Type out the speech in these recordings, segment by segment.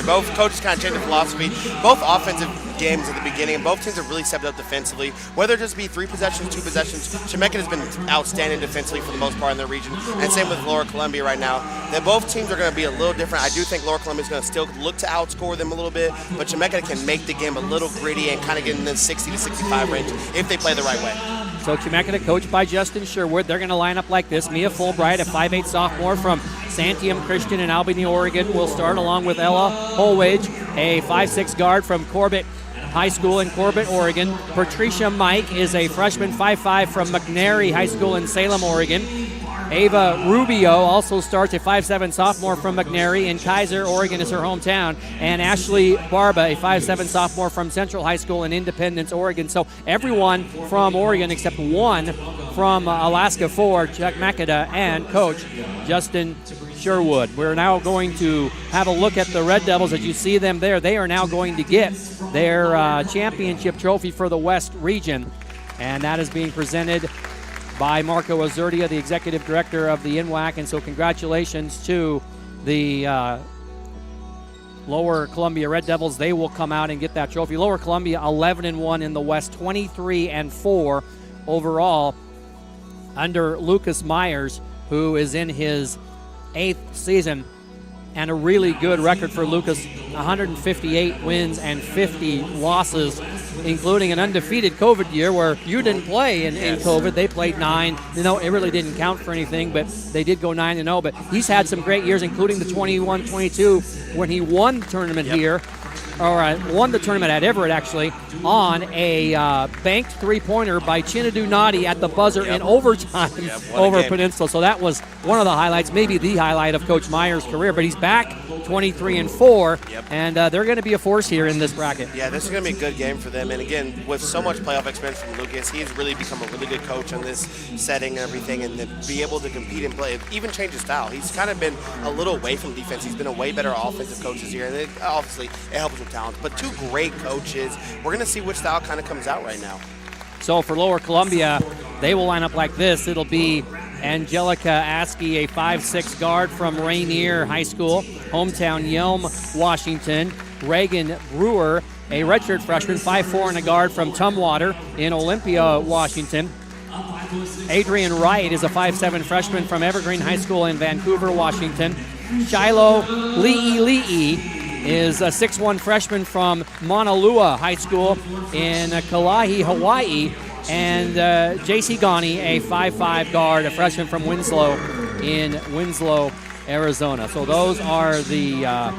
Both coaches kind of changed the philosophy. Both offensive games at the beginning, and both teams have really stepped up defensively. Whether it just be 3 possessions, 2 possessions, Chemeketa has been outstanding defensively for the most part in their region, and same with Lower Columbia right now. Both teams are going to be a little different. I do think Lower Columbia is going to still look to outscore them a little bit, but Chemeketa can make the game a little gritty and kind of get in the 60 to 65 range if they play the right way. So Chemeketa, coached by Justin Sherwood, they're going to line up like this. Mia Fulbright, a 5'8 sophomore from Santiam Christian in Albany, Oregon, will start along with Ella Holwage, a 5'6 guard from Corbett High School in Corbett, Oregon. Patricia Mike is a freshman 5'5 from McNary High School in Salem, Oregon. Ava Rubio also starts, a 5'7 sophomore from McNary in Kaiser, Oregon is her hometown. And Ashley Barba, a 5'7 sophomore from Central High School in Independence, Oregon. So everyone from Oregon except one from Alaska for Chemeketa and Coach Justin Sherwood. We're now going to have a look at the Red Devils as you see them there. They are now going to get their championship trophy for the West region. And that is being presented by Marco Azurdia, the executive director of the NWAC. And so congratulations to the Lower Columbia Red Devils. They will come out and get that trophy. Lower Columbia 11-1 in the West, 23-4 overall under Lucas Myers, who is in his 8th season, and a really good record for Lucas, 158 wins and 50 losses, including an undefeated COVID year where you didn't play in COVID. They played 9. You know, it really didn't count for anything, but they did go 9-0. But he's had some great years, including the 21-22 when he won the tournament here, or won the tournament at Everett, actually, on a banked three-pointer by Chinadu Nadi at the buzzer in overtime over Peninsula. So that was one of the highlights, maybe the highlight of Coach Myers' career. But he's back 23-4, and they're going to be a force here in this bracket. Yeah, this is going to be a good game for them. And again, with so much playoff experience from Lucas, he's really become a really good coach in this setting and everything, and to be able to compete and play, even change his style. He's kind of been a little away from defense. He's been a way better offensive coach this year, and obviously it helps with talent. But 2 great coaches. We're going to see which style kind of comes out right now. So for Lower Columbia, they will line up like this. It'll be Angelica Askey, a 5'6 guard from Rainier High School, hometown Yelm, Washington. Reagan Brewer, a redshirt freshman, 5'4 and a guard from Tumwater in Olympia, Washington. Adrian Wright is a 5'7 freshman from Evergreen High School in Vancouver, Washington. Shiloh Li'i is a 6'1 freshman from Mauna Lua High School in Kalahi, Hawaii. And J.C. Ghani, a 5'5 guard, a freshman from Winslow in Winslow, Arizona. So those are the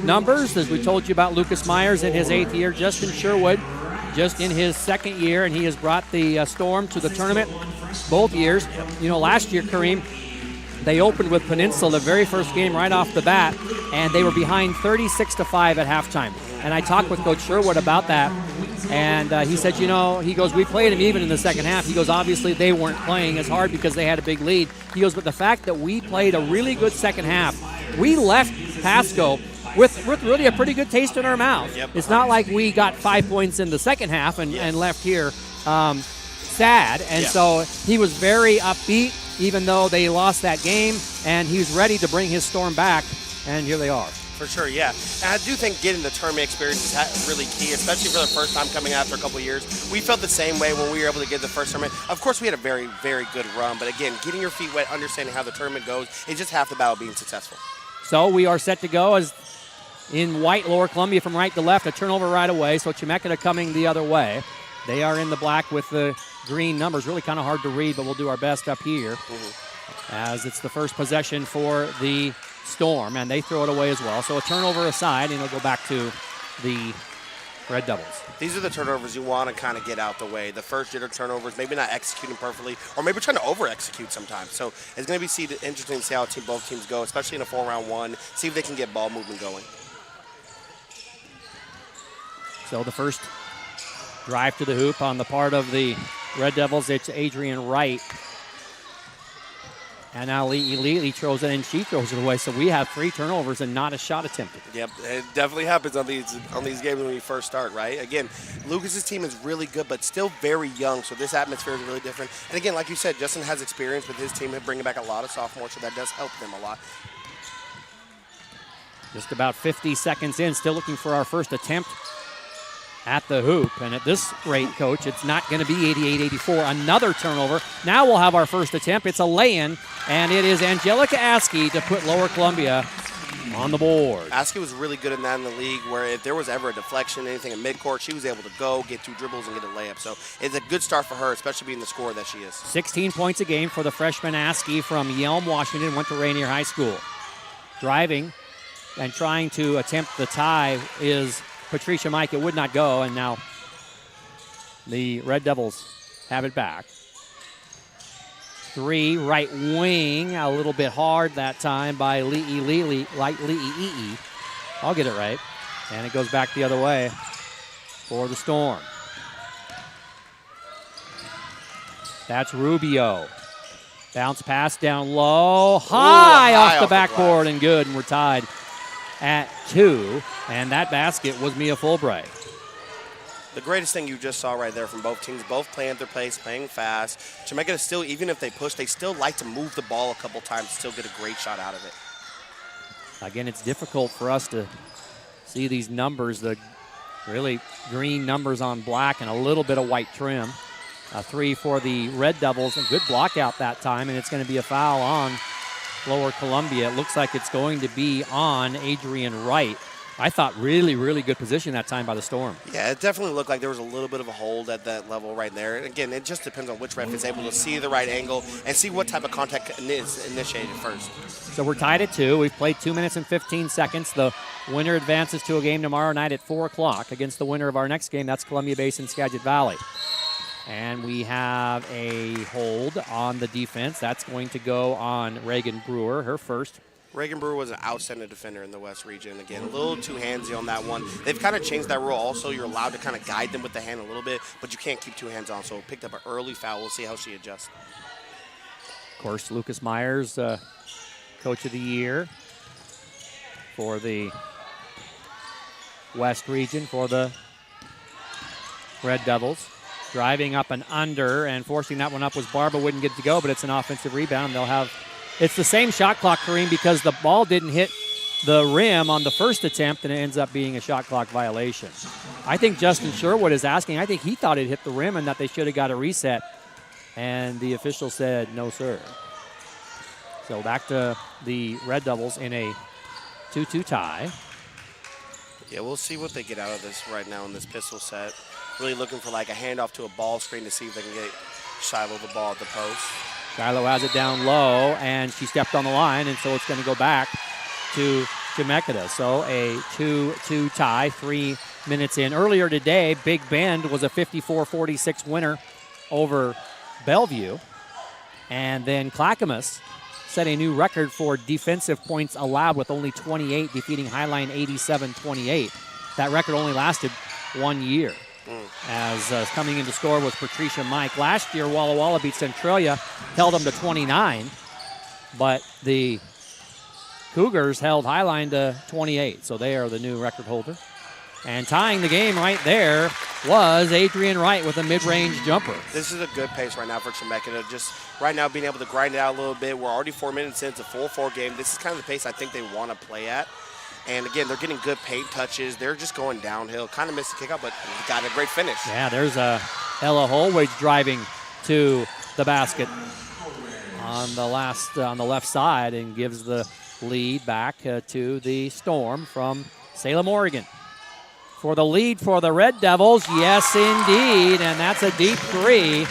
numbers. As we told you about Lucas Myers in his 8th year, Justin Sherwood just in his 2nd year, and he has brought the Storm to the tournament both years. You know, last year, Kareem, they opened with Peninsula the very first game right off the bat, and they were behind 36-5 at halftime. And I talked with Coach Sherwood about that, and he said, you know, he goes, we played them even in the second half. He goes, obviously they weren't playing as hard because they had a big lead. He goes, but the fact that we played a really good second half, we left Pasco with really a pretty good taste in our mouth. It's not like we got 5 points in the second half and left here sad. And so he was very upbeat, even though they lost that game, and he's ready to bring his Storm back, and here they are. For sure, yeah. And I do think getting the tournament experience is really key, especially for the first time coming after a couple of years. We felt the same way when we were able to get the first tournament. Of course, we had a very, very good run, but again, getting your feet wet, understanding how the tournament goes, is just half the battle being successful. So we are set to go as in white, Lower Columbia from right to left, a turnover right away, so Chemeketa coming the other way. They are in the black with the green numbers. Really kind of hard to read, but we'll do our best up here as it's the first possession for the Storm, and they throw it away as well. So a turnover aside, and it'll go back to the Red Devils. These are the turnovers you want to kind of get out the way. The first jitter turnovers, maybe not executing perfectly, or maybe trying to over-execute sometimes. So it's going to be interesting to see how both teams go, especially in a 4-round one, see if they can get ball movement going. So the first drive to the hoop on the part of the Red Devils, it's Adrian Wright. And now Lee throws it, and she throws it away. So we have 3 turnovers and not a shot attempted. Yep, it definitely happens on these games when we first start, right? Again, Lucas's team is really good, but still very young, so this atmosphere is really different. And again, like you said, Justin has experience with his team, bringing back a lot of sophomores, so that does help them a lot. Just about 50 seconds in, still looking for our first attempt at the hoop. And at this rate, Coach, it's not going to be 88-84. Another turnover. Now we'll have our first attempt. It's a lay-in, and it is Angelica Askey to put Lower Columbia on the board. Askey was really good in that in the league, where if there was ever a deflection, anything in midcourt, she was able to go, get 2 dribbles, and get a layup. So it's a good start for her, especially being the scorer that she is. 16 points a game for the freshman Askey from Yelm, Washington, went to Rainier High School. Driving and trying to attempt the tie is Patricia Mike. It would not go, and now the Red Devils have it back. 3, right wing, a little bit hard that time by Le'Ii. I'll get it right. And it goes back the other way for the Storm. That's Rubio. Bounce pass down low, high off the backboard, and good, and we're tied at 2. And that basket was Mia Fulbright. The greatest thing you just saw right there from both teams, both playing at their pace, playing fast. Chemeketa still, even if they push, they still like to move the ball a couple times, still get a great shot out of it. Again, it's difficult for us to see these numbers, the really green numbers on black and a little bit of white trim. A 3 for the Red Devils, a good block out that time, and it's going to be a foul on Lower Columbia. It looks like it's going to be on Adrian Wright. I thought really, really good position that time by the Storm. Yeah, it definitely looked like there was a little bit of a hold at that level right there. Again, it just depends on which ref is able to see the right angle and see what type of contact is initiated first. So we're tied at 2. We've played 2 minutes and 15 seconds. The winner advances to a game tomorrow night at 4 o'clock against the winner of our next game. That's Columbia Basin Skagit Valley. And we have a hold on the defense. That's going to go on Reagan Brewer, her first. Reagan Brewer was an outstanding defender in the West region. Again, a little too handsy on that one. They've kind of changed that rule also. You're allowed to kind of guide them with the hand a little bit, but you can't keep 2 hands on. So picked up an early foul. We'll see how she adjusts. Of course, Lucas Myers, Coach of the Year for the West region for the Red Devils. Driving up and under and forcing that one up was Barba. Wouldn't get it to go, but it's an offensive rebound. They'll have, it's the same shot clock, Kareem, because the ball didn't hit the rim on the first attempt, and it ends up being a shot clock violation. I think Justin Sherwood is asking, I think he thought it hit the rim and that they should have got a reset, and the official said, no, sir. So back to the Red Devils in a 2-2 tie. Yeah, we'll see what they get out of this right now in this pistol set. Really looking for like a handoff to a ball screen to see if they can get Shiloh the ball at the post. Shiloh has it down low, and she stepped on the line, and so it's going to go back to Chemeketa. So a 2-2 tie, 3 minutes in. Earlier today, Big Bend was a 54-46 winner over Bellevue. And then Clackamas set a new record for defensive points allowed with only 28, defeating Highline 87-28. That record only lasted 1 year. As coming in to score was Patricia Mike. Last year, Walla Walla beat Centralia, held them to 29, but the Cougars held Highline to 28, so they are the new record holder. And tying the game right there was Adrian Wright with a mid-range jumper. This is a good pace right now for Chemeketa. Just right now being able to grind it out a little bit. We're already 4 minutes in. It's a 4-4 game. This is kind of the pace I think they want to play at. And, again, they're getting good paint touches. They're just going downhill. Kind of missed the kickout, but got a great finish. Yeah, there's Ella Holwage driving to the basket on the left side and gives the lead back to the Storm from Salem, Oregon. For the lead for the Red Devils, yes, indeed, and that's a deep 3.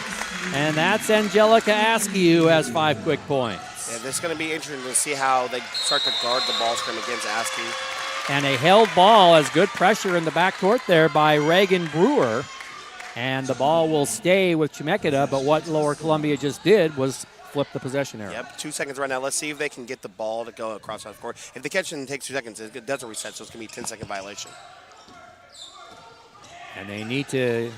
And that's Angelica Askey, who has 5 quick points. Yeah, this is going to be interesting to see how they start to guard the ball screen against Askey. And a held ball has good pressure in the backcourt there by Reagan Brewer. And the ball will stay with Chemeketa, but what Lower Columbia just did was flip the possession arrow. Yep, 2 seconds right now. Let's see if they can get the ball to go across half court. If they catch it and it takes 2 seconds, it doesn't reset, so it's going to be a 10-second violation. And they need to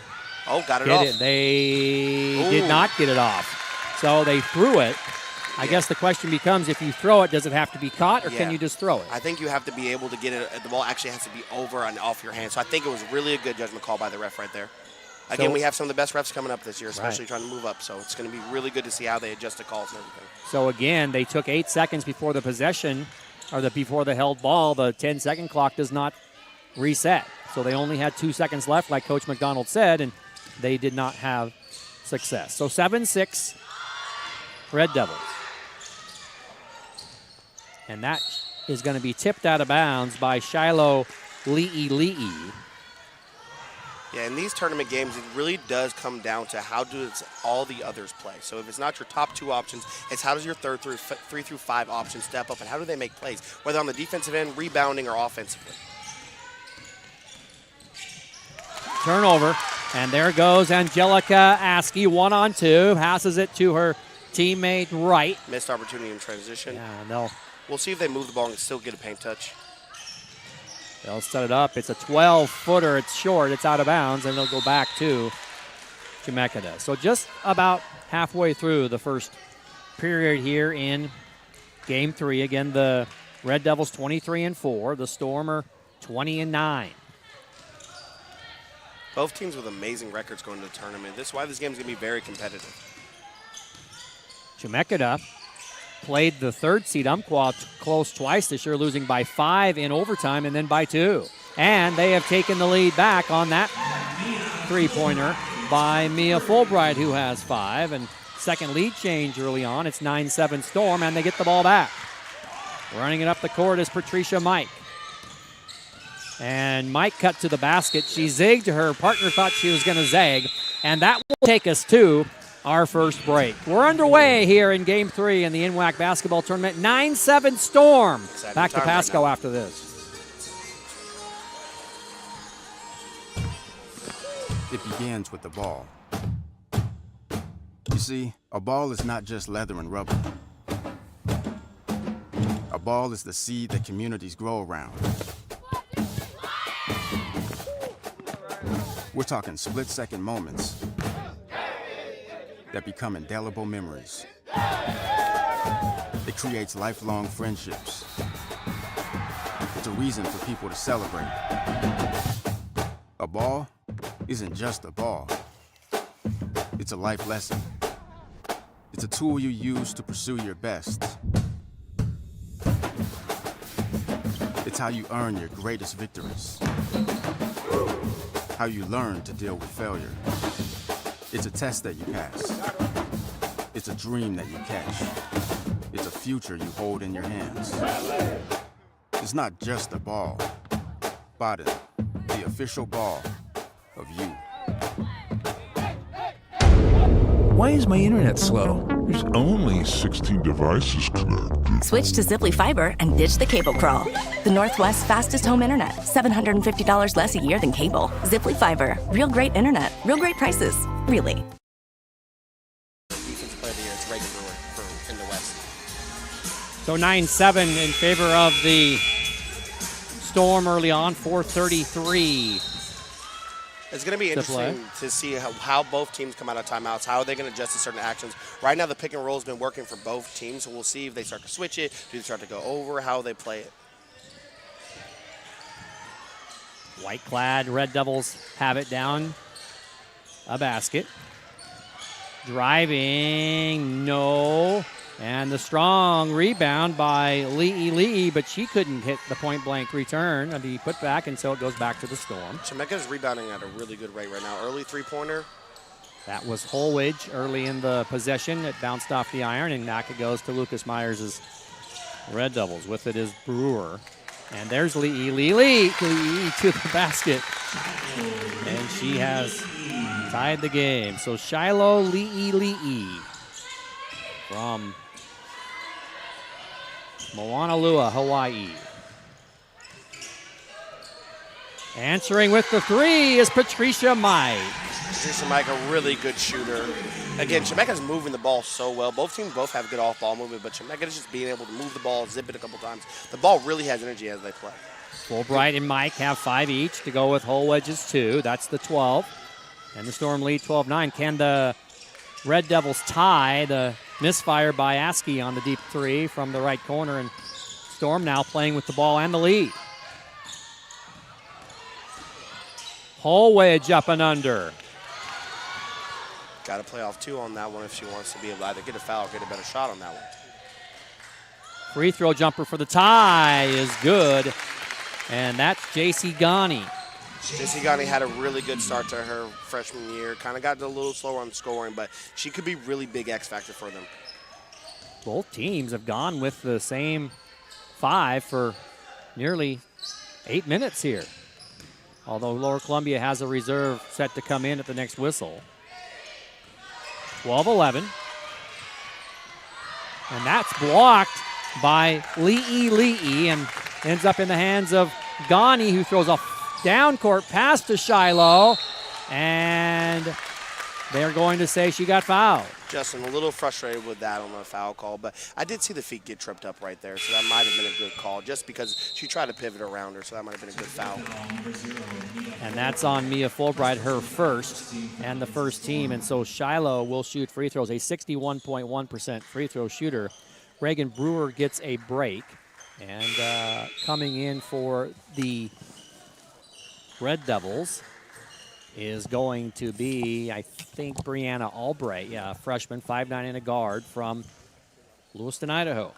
got it get off. it. They did not get it off. So they threw it. I guess the question becomes, if you throw it, does it have to be caught, or can you just throw it? I think you have to be able to get it. The ball actually has to be over and off your hand. So I think it was really a good judgment call by the ref right there. Again, we have some of the best refs coming up this year, especially trying to move up. So it's going to be really good to see how they adjust the calls and everything. So again, they took 8 seconds before the possession before the held ball, the 10-second clock does not reset. So they only had 2 seconds left, like Coach McDonald said, and they did not have success. So 7-6 Red Devils. And that is going to be tipped out of bounds by Shiloh Le'i. Yeah, in these tournament games, it really does come down to how does all the others play. So if it's not your top 2 options, it's how does your 3 through 5 options step up, and how do they make plays, whether on the defensive end, rebounding, or offensively. Turnover, and there goes Angelica Askey, 1-on-2, passes it to her teammate Wright. Missed opportunity in transition. Yeah, we'll see if they move the ball and still get a paint touch. They'll set it up. It's a 12-footer. It's short. It's out of bounds, and they'll go back to Chemeketa. So just about halfway through the first period here in Game 3. Again, the Red Devils 23-4. The Storm are 20-9. Both teams with amazing records going to the tournament. This is why this game is going to be very competitive. Chemeketa played the 3rd seed Umpqua close twice this year, losing by 5 in overtime and then by 2. And they have taken the lead back on that 3-pointer by Mia Fulbright, who has 5. And second lead change early on. It's 9-7 Storm, and they get the ball back. Running it up the court is Patricia Mike. And Mike cut to the basket. She zigged. Her partner thought she was going to zag. And that will take us to our first break. We're underway here in Game 3 in the NWAC basketball tournament. 9-7 Storm. Back to Pasco after this. It begins with the ball. You see, a ball is not just leather and rubber. A ball is the seed that communities grow around. We're talking split-second moments that become indelible memories. It creates lifelong friendships. It's a reason for people to celebrate. A ball isn't just a ball. It's a life lesson. It's a tool you use to pursue your best. It's how you earn your greatest victories. How you learn to deal with failure. It's a test that you pass. It's a dream that you catch. It's a future you hold in your hands. It's not just a ball. Bada, the official ball of you. Why is my internet slow? There's only 16 devices connected. Switch to Zipply Fiber and ditch the cable crawl. The Northwest's fastest home internet. $750 less a year than cable. Zipply Fiber. Real great internet. Real great prices. Really. Defensive player of the year, it's Reagan Brewer in the West. So 9-7 in favor of the Storm early on, 4:33. It's going to be interesting to see how both teams come out of timeouts. How are they going to adjust to certain actions? Right now, the pick and roll has been working for both teams, so we'll see if they start to switch it, do they start to go over, how they play it. White-clad Red Devils have it down a basket. Driving, no. And the strong rebound by Le'i, but she couldn't hit the point-blank return and be put back, and so it goes back to the Storm. Chemeketa's rebounding at a really good rate right now. Early three-pointer. That was Holwidge early in the possession. It bounced off the iron, and back it goes to Lucas Myers' Red Devils. With it is Brewer. And there's Le'i to the basket. And she has tied the game. So Shiloh Le'i from Moanalua, Hawaii. Answering with the 3 is Patricia Mike. Patricia Mike, a really good shooter. Again, Chemeketa's moving the ball so well. Both teams both have good off-ball movement, but Chemeketa's just being able to move the ball, zip it a couple times. The ball really has energy as they play. Fulbright and Mike have 5 each to go with Holwidge's 2. That's the 12. And the Storm lead 12-9. Can the Red Devils tie the misfire by Askey on the deep 3 from the right corner? And Storm now playing with the ball and the lead. Holwidge up and under. Got to play off 2 on that one if she wants to be able to either get a foul or get a better shot on that one. Free throw jumper for the tie is good. And that's J.C. Ghani. J.C. Ghani had a really good start to her freshman year. Kind of got a little slower on scoring, but she could be really big X factor for them. Both teams have gone with the same 5 for nearly 8 minutes here. Although Lower Columbia has a reserve set to come in at the next whistle. 12-11. And that's blocked by Lee and ends up in the hands of Ghani, who throws a down court pass to Shiloh. And they're going to say she got fouled. Justin, a little frustrated with that on the foul call, but I did see the feet get tripped up right there, so that might have been a good call just because she tried to pivot around her, so that might have been a good foul. And that's on Mia Fulbright, her first, and the first team. And so Shiloh will shoot free throws, a 61.1% free throw shooter. Reagan Brewer gets a break. And coming in for the Red Devils is going to be, I think, Brianna Albright. Yeah, freshman, 5'9", and a guard from Lewiston, Idaho.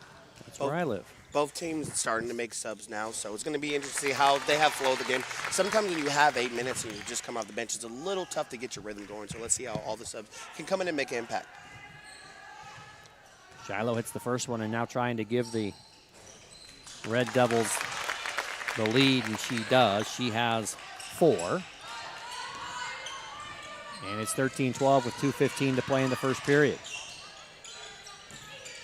That's where I live. Both teams starting to make subs now, so it's going to be interesting to see how they have flowed the game. Sometimes when you have 8 minutes and you just come off the bench, it's a little tough to get your rhythm going, so let's see how all the subs can come in and make an impact. Shiloh hits the first one and now trying to give the Red Devils the lead, and she does. She has 4. And it's 13-12 with 2:15 to play in the first period.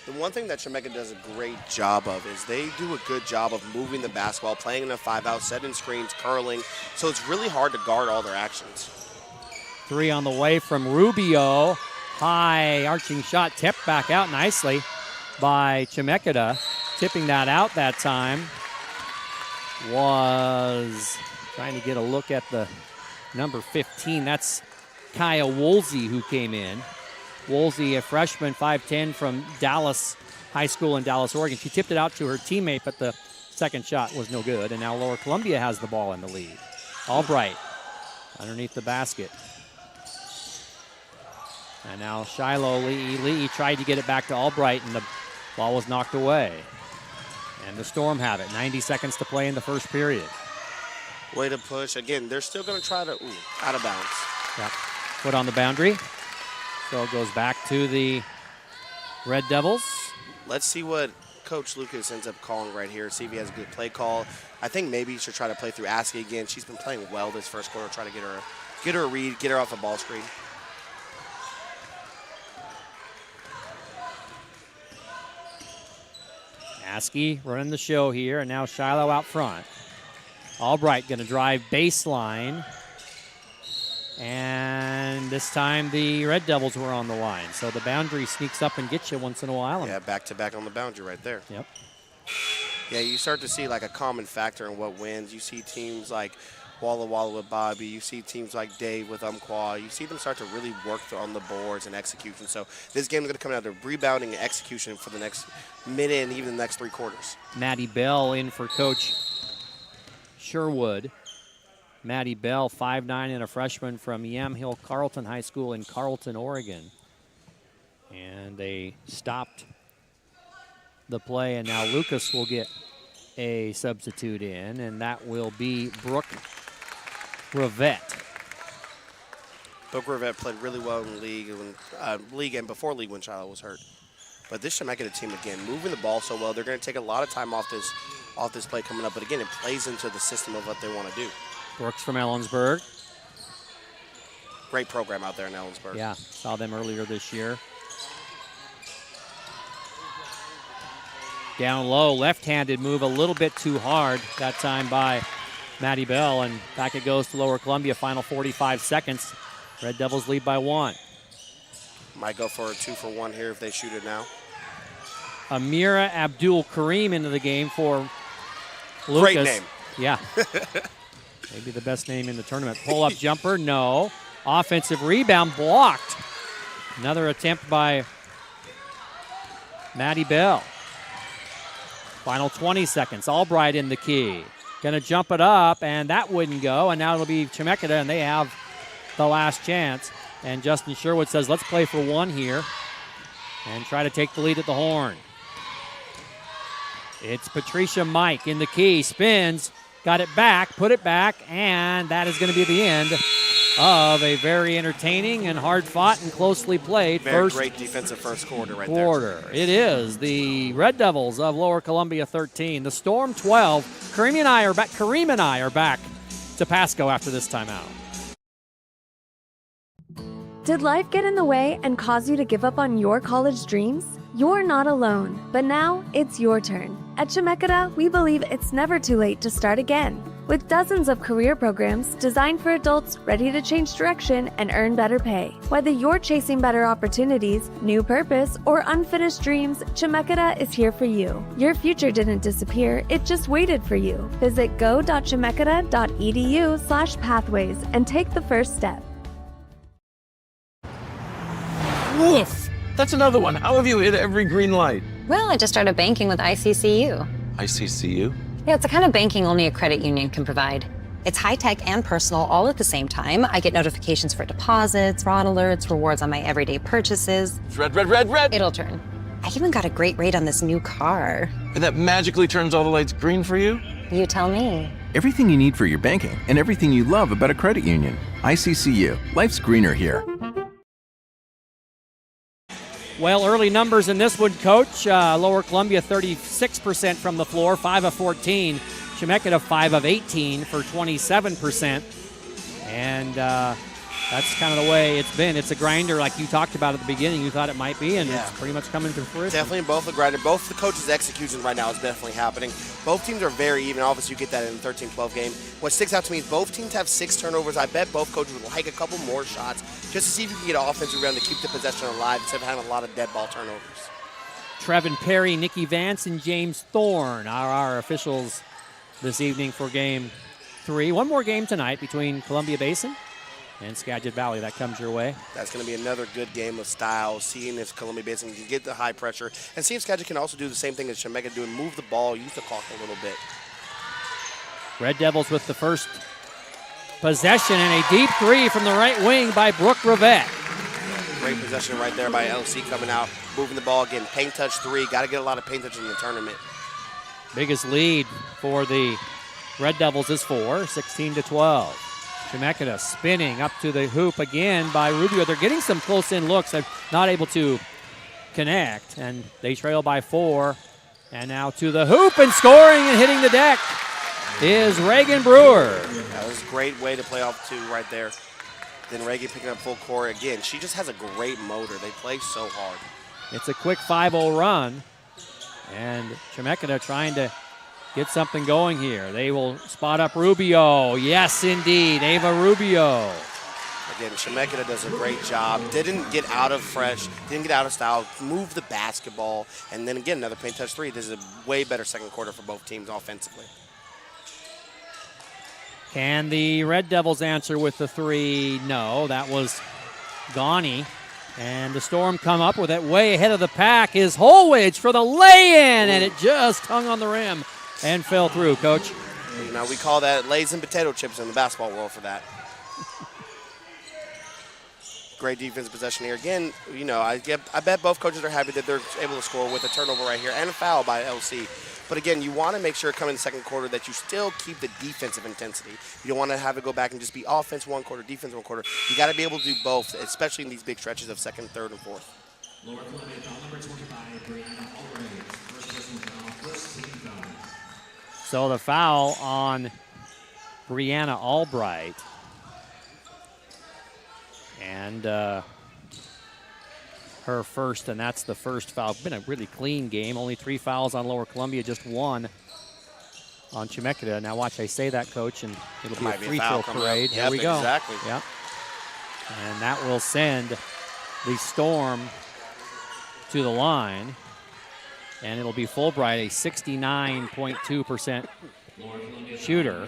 The one thing that Chemeketa does a great job of is they do a good job of moving the basketball, playing in a 5-out, setting screens, curling. So it's really hard to guard all their actions. 3 on the way from Rubio. High arching shot tipped back out nicely by Chemeketa. Tipping that out that time was trying to get a look at the number 15. That's Kaya Woolsey who came in. Woolsey, a freshman, 5'10", from Dallas High School in Dallas, Oregon. She tipped it out to her teammate, but the second shot was no good. And now Lower Columbia has the ball in the lead. Albright underneath the basket. And now Shiloh Lee tried to get it back to Albright, and the ball was knocked away. And the Storm have it. 90 seconds to play in the first period. Way to push. Again, they're still going to try to, out of bounds. Yep. Put on the boundary. So it goes back to the Red Devils. Let's see what Coach Lucas ends up calling right here. See if he has a good play call. I think maybe he should try to play through Askey again. She's been playing well this first quarter. Try to get her a read, get her off a ball screen. Askey running the show here, and now Shiloh out front. Albright going to drive baseline. And this time the Red Devils were on the line. So the boundary sneaks up and gets you once in a while. Yeah, back-to-back on the boundary right there. Yep. Yeah, you start to see like a common factor in what wins. You see teams like Walla Walla with Bobby. You see teams like Dave with Umpqua. You see them start to really work on the boards and execution. So this game is going to come out of rebounding and execution for the next minute and even the next 3 quarters. Maddie Bell in for Coach Sherwood. Maddie Bell, 5'9", and a freshman from Yamhill Carleton High School in Carleton, Oregon. And they stopped the play, and now Lucas will get a substitute in, and that will be Brooke Rivette. Brooke Rivette played really well in league and before league when Shiloh was hurt. But this Chemeketa team, again, moving the ball so well, they're going to take a lot of time off this play coming up. But again, it plays into the system of what they want to do. Brooks from Ellensburg. Great program out there in Ellensburg. Yeah, saw them earlier this year. Down low, left-handed move, a little bit too hard that time by Maddie Bell, and back it goes to Lower Columbia. Final 45 seconds. Red Devils lead by 1. Might go for a 2-for-1 here if they shoot it now. Amira Abdul Kareem into the game for Lucas. Great name. Yeah. Maybe the best name in the tournament. Pull-up jumper, no. Offensive rebound blocked. Another attempt by Maddie Bell. Final 20 seconds. Albright in the key. Going to jump it up, and that wouldn't go. And now it'll be Chemeketa, and they have the last chance. And Justin Sherwood says, let's play for 1 here and try to take the lead at the horn. It's Patricia Mike in the key, spins, got it back, put it back, and that is going to be the end of a very entertaining and hard-fought and closely played Great defensive first quarter right there. It is the Red Devils of Lower Columbia 13, the Storm 12. Kareem and I are back to Pasco after this timeout. Did life get in the way and cause you to give up on your college dreams? You're not alone, but now it's your turn. At Chemeketa, we believe it's never too late to start again. With dozens of career programs designed for adults ready to change direction and earn better pay. Whether you're chasing better opportunities, new purpose, or unfinished dreams, Chemeketa is here for you. Your future didn't disappear, it just waited for you. Visit go.chemeketa.edu/pathways and take the first step. Woof! That's another one. How have you hit every green light? Well, I just started banking with ICCU. ICCU? Yeah, it's the kind of banking only a credit union can provide. It's high-tech and personal all at the same time. I get notifications for deposits, fraud alerts, rewards on my everyday purchases. It's red, red, red, red! It'll turn. I even got a great rate on this new car. And that magically turns all the lights green for you? You tell me. Everything you need for your banking and everything you love about a credit union. ICCU. Life's greener here. Well, early numbers in this one, Coach. Lower Columbia 36% from the floor, 5 of 14. Chemeketa 5 of 18 for 27%. And that's kind of the way it's been. It's a grinder like you talked about at the beginning. You thought it might be, and it's pretty much coming to fruition. Definitely both a grinder. Both the coaches' execution right now is definitely happening. Both teams are very even. Obviously, you get that in the 13-12 game. What sticks out to me is both teams have 6 turnovers. I bet both coaches would like a couple more shots just to see if you can get an offensive rebound to keep the possession alive instead of having a lot of dead ball turnovers. Trevin Perry, Nikki Vance, and James Thorne are our officials this evening for Game 3. One more game tonight between Columbia Basin and Skagit Valley. That comes your way. That's going to be another good game of style, seeing if Columbia Basin can get the high pressure and see if Skagit can also do the same thing as Chemeketa doing, move the ball, use the clock a little bit. Red Devils with the first possession and a deep three from the right wing by Brooke Rivette. Great possession right there by LC coming out, moving the ball again. Paint touch 3. Got to get a lot of paint touch in the tournament. Biggest lead for the Red Devils is 4, 16-12. Chemeketa spinning up to the hoop again by Rubio. They're getting some close-in looks. They're not able to connect, and they trail by 4. And now to the hoop and scoring and hitting the deck is Reagan Brewer. That was a great way to play off 2 right there. Then Reagan picking up full court again. She just has a great motor. They play so hard. It's a quick 5-0 run, and Chemeketa trying to get something going here. They will spot up Rubio. Yes, indeed, Ava Rubio. Again, Chemeketa does a great job. Didn't get out of fresh, didn't get out of style, moved the basketball, and then again, another paint touch 3. This is a way better second quarter for both teams offensively. Can the Red Devils answer with the 3? No, that was Ghani. And the Storm come up with it way ahead of the pack. Is Holwich for the lay-in, and it just hung on the rim and fell through, Coach. You know, we call that lays and potato chips in the basketball world for that. Great defensive possession here. Again, you know, I bet both coaches are happy that they're able to score with a turnover right here and a foul by LC. But again, you want to make sure coming in the second quarter that you still keep the defensive intensity. You don't want to have it go back and just be offense one quarter, defense one quarter. You got to be able to do both, especially in these big stretches of second, third, and fourth. So the foul on Brianna Albright. And her first, and that's the first foul. Been a really clean game. Only 3 fouls on Lower Columbia, just 1 on Chemeketa. Now watch, I say that, Coach, and it'll be a free throw parade. Here we go. Exactly. Yep. And that will send the Storm to the line. And it'll be Fulbright, a 69.2% shooter.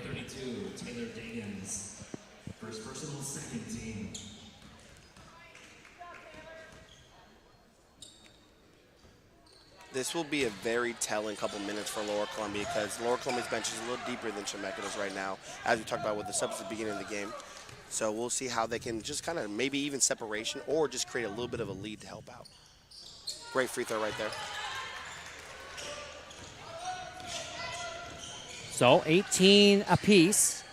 This will be a very telling couple minutes for Lower Columbia because Lower Columbia's bench is a little deeper than Chemeketa's right now, as we talked about with the subs at the beginning of the game. So we'll see how they can just kind of maybe even separation or just create a little bit of a lead to help out. Great free throw right there. So 18 apiece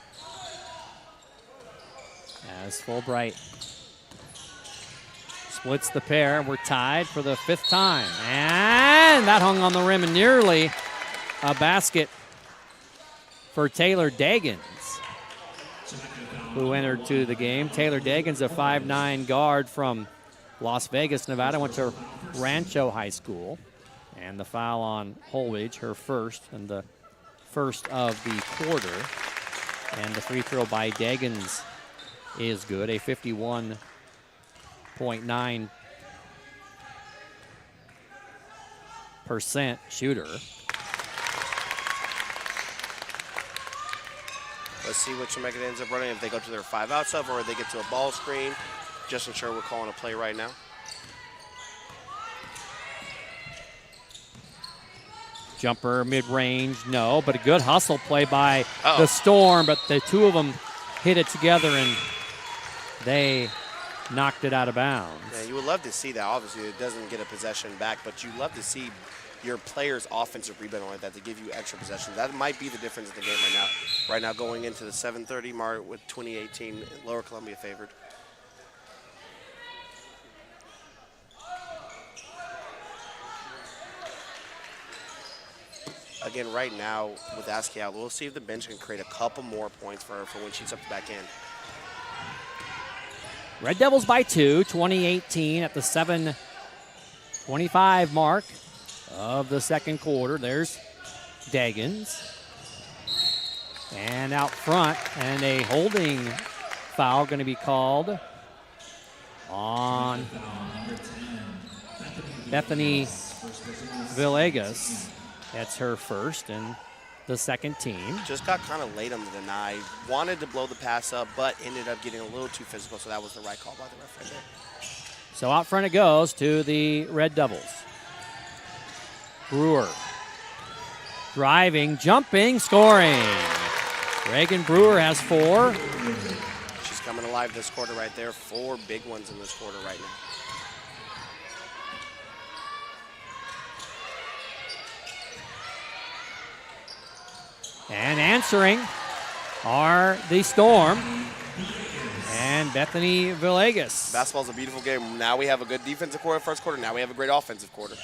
as Fulbright splits the pair. We're tied for the 5th time. And that hung on the rim and nearly a basket for Taylor Daggins, who entered to the game. Taylor Daggins, a 5'9" guard from Las Vegas, Nevada, went to Rancho High School. And the foul on Holwich, her first, and the first of the quarter. And the free throw by Daggins is good, a 51.9% shooter. Let's see what Chemeketa ends up running, if they go to their 5-out stuff or if they get to a ball screen. Just ensure we're calling a play right now. Jumper mid-range, no, but a good hustle play by the Storm, but the two of them hit it together and they knocked it out of bounds. Yeah, you would love to see that. Obviously, it doesn't get a possession back, but you love to see your players' offensive rebound like that to give you extra possessions. That might be the difference in the game right now. Right now, going into the 7:30 mark with 2018, Lower Columbia favored. Again, right now, with Askey out, we'll see if the bench can create a couple more points for her for when she's up the back end. Red Devils by 2, 2018 at the 7:25 mark of the second quarter. There's Daggins. And out front, and a holding foul going to be called on Bethany Villegas. That's her first and the second team. Just got kind of late on the deny. Wanted to blow the pass up, but ended up getting a little too physical, so that was the right call by the ref right there. So out front it goes to the Red Devils. Brewer. Driving, jumping, scoring. Reagan Brewer has 4. She's coming alive this quarter right there. 4 big ones in this quarter right now. And answering are the Storm and Bethany Villegas. Basketball's a beautiful game. Now we have a good defensive quarter, first quarter. Now we have a great offensive quarter.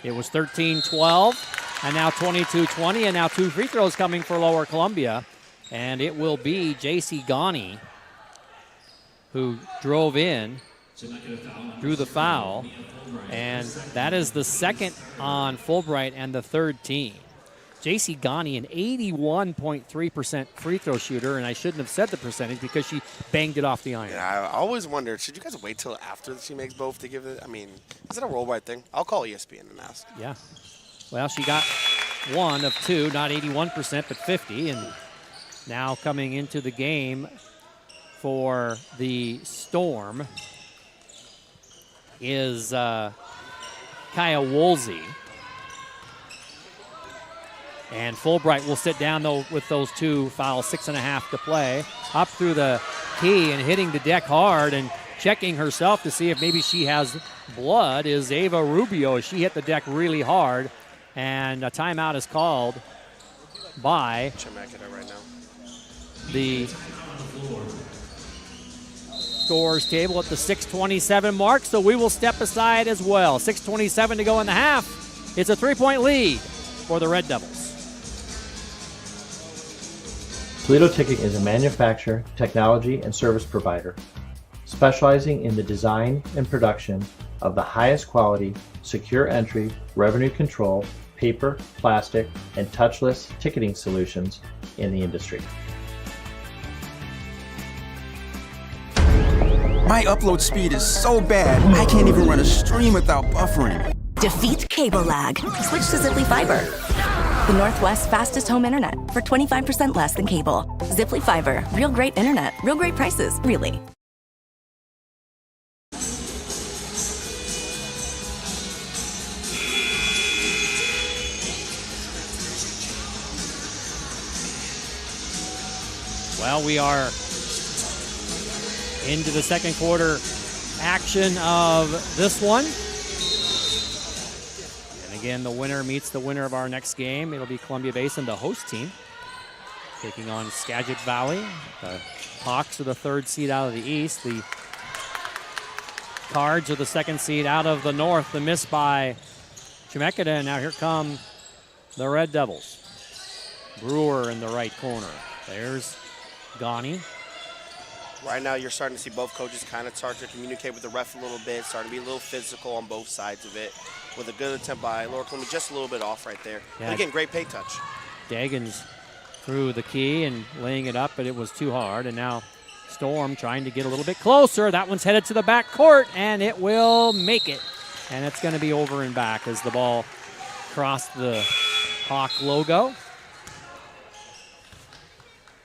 It was 13-12, and now 22-20, and now 2 free throws coming for Lower Columbia. And it will be J.C. Ghani who drove in, drew the foul, and that is the second on Fulbright and the third team. J.C. Ghani, an 81.3% free throw shooter, and I shouldn't have said the percentage because she banged it off the iron. Yeah, I always wondered, should you guys wait till after she makes both to give it? I mean, is it a worldwide thing? I'll call ESPN and ask. Yeah. Well, she got 1 of 2, not 81%, but 50, and now coming into the game for the Storm is Kaya Woolsey. And Fulbright will sit down, though, with those 2 fouls, 6.5 to play. Up through the key and hitting the deck hard and checking herself to see if maybe she has blood is Ava Rubio. She hit the deck really hard, and a timeout is called by Chemeketa right now. The scores table at the 6:27 mark, so we will step aside as well. 6:27 to go in the half. It's a 3-point lead for the Red Devils. Toledo Ticketing is a manufacturer, technology, and service provider specializing in the design and production of the highest quality, secure entry, revenue control, paper, plastic, and touchless ticketing solutions in the industry. My upload speed is so bad, I can't even run a stream without buffering. Defeat cable lag. Switch to Ziply Fiber, the Northwest's fastest home internet for 25% less than cable. Ziply Fiber, real great internet, real great prices, really. Well, we are into the second quarter action of this one. And again, the winner meets the winner of our next game. It'll be Columbia Basin, the host team. taking on Skagit Valley. The Hawks are the 3rd seed out of the East. The Cards are the 2nd seed out of the North. The miss by Chemeketa, and now here come the Red Devils. Brewer in the right corner. There's Ghani. Right now, you're starting to see both coaches kind of start to communicate with the ref a little bit, starting to be a little physical on both sides of it, with a good attempt by Lower Columbia, just a little bit off right there. Yeah. But again, great paint touch. Daggins threw the key and laying it up, but it was too hard, and now Storm trying to get a little bit closer. That one's headed to the back court, and it will make it. And it's going to be over and back as the ball crossed the Hawk logo.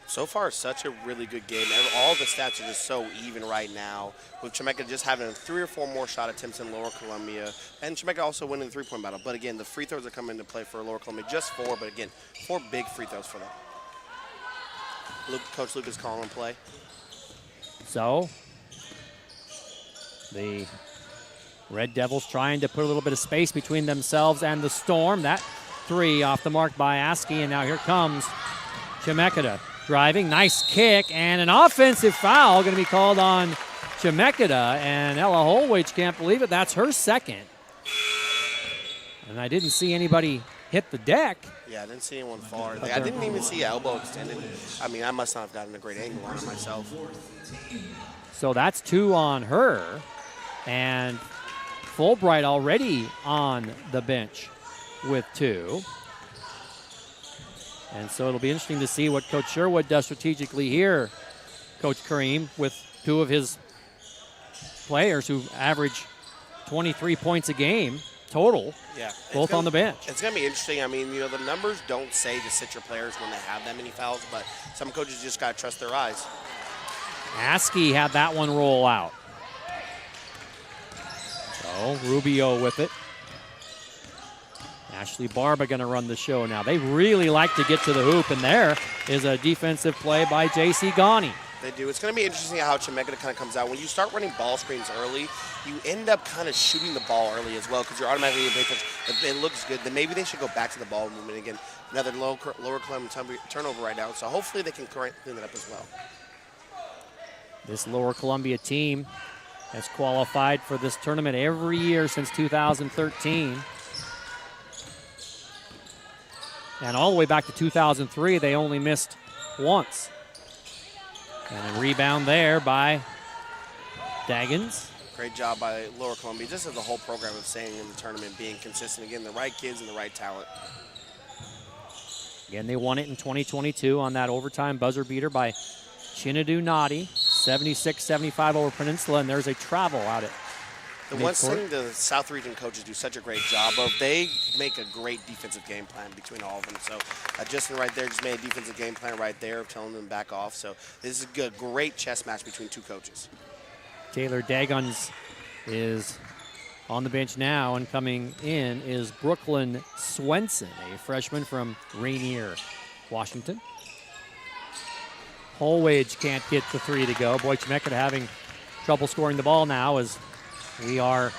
So far, such a really good game. All the stats are just so even right now, with Chemeketa just having 3 or 4 more shot attempts than Lower Columbia, and Chemeketa also winning the 3-point battle. But again, the free throws are coming into play for Lower Columbia, just 4, but again, 4 big free throws for them. Coach Lucas calling them play. So, the Red Devils trying to put a little bit of space between themselves and the Storm. That 3 off the mark by Askey, and now here comes Chemeketa. Driving, nice kick, and an offensive foul going to be called on Chemeketa, and Ella Holwich can't believe it. That's her 2nd. And I didn't see anybody hit the deck. Yeah, I didn't see anyone fall. I didn't even see elbow extended. I mean, I must not have gotten a great angle on it myself. So that's 2 on her, and Fulbright already on the bench with 2. And so it'll be interesting to see what Coach Sherwood does strategically here, Coach Kareem, with 2 of his players who average 23 points a game total, both on the bench. It's going to be interesting. I mean, you know, the numbers don't say to sit your players when they have that many fouls, but some coaches just got to trust their eyes. Askey had that one roll out. So Rubio with it. Ashley Barba going to run the show now. They really like to get to the hoop, and there is a defensive play by J.C. Ghani. They do. It's going to be interesting how Chemeketa kind of comes out. When you start running ball screens early, you end up kind of shooting the ball early as well because you're automatically in touch. It looks good. Then maybe they should go back to the ball movement again. Another lower Columbia turnover right now. So hopefully they can clean that up as well. This Lower Columbia team has qualified for this tournament every year since 2013. And all the way back to 2003, they only missed once. And a rebound there by Daggins. Great job by Lower Columbia, just as the whole program of staying in the tournament, being consistent. Again, the right kids and the right talent. Again, they won it in 2022 on that overtime buzzer beater by Chinadu Nadi, 76-75 over Peninsula, and there's a travel out at the one thing the South Region coaches do such a great job of, they make a great defensive game plan between all of them. So Justin right there just made a defensive game plan right there of telling them back off. So this is a good, great chess match between 2 coaches. Taylor Daggins is on the bench now, and coming in is Brooklyn Swenson, a freshman from Rainier, Washington. Holwage can't get the 3 to go. Boy, Chemeketa having trouble scoring the ball now as we are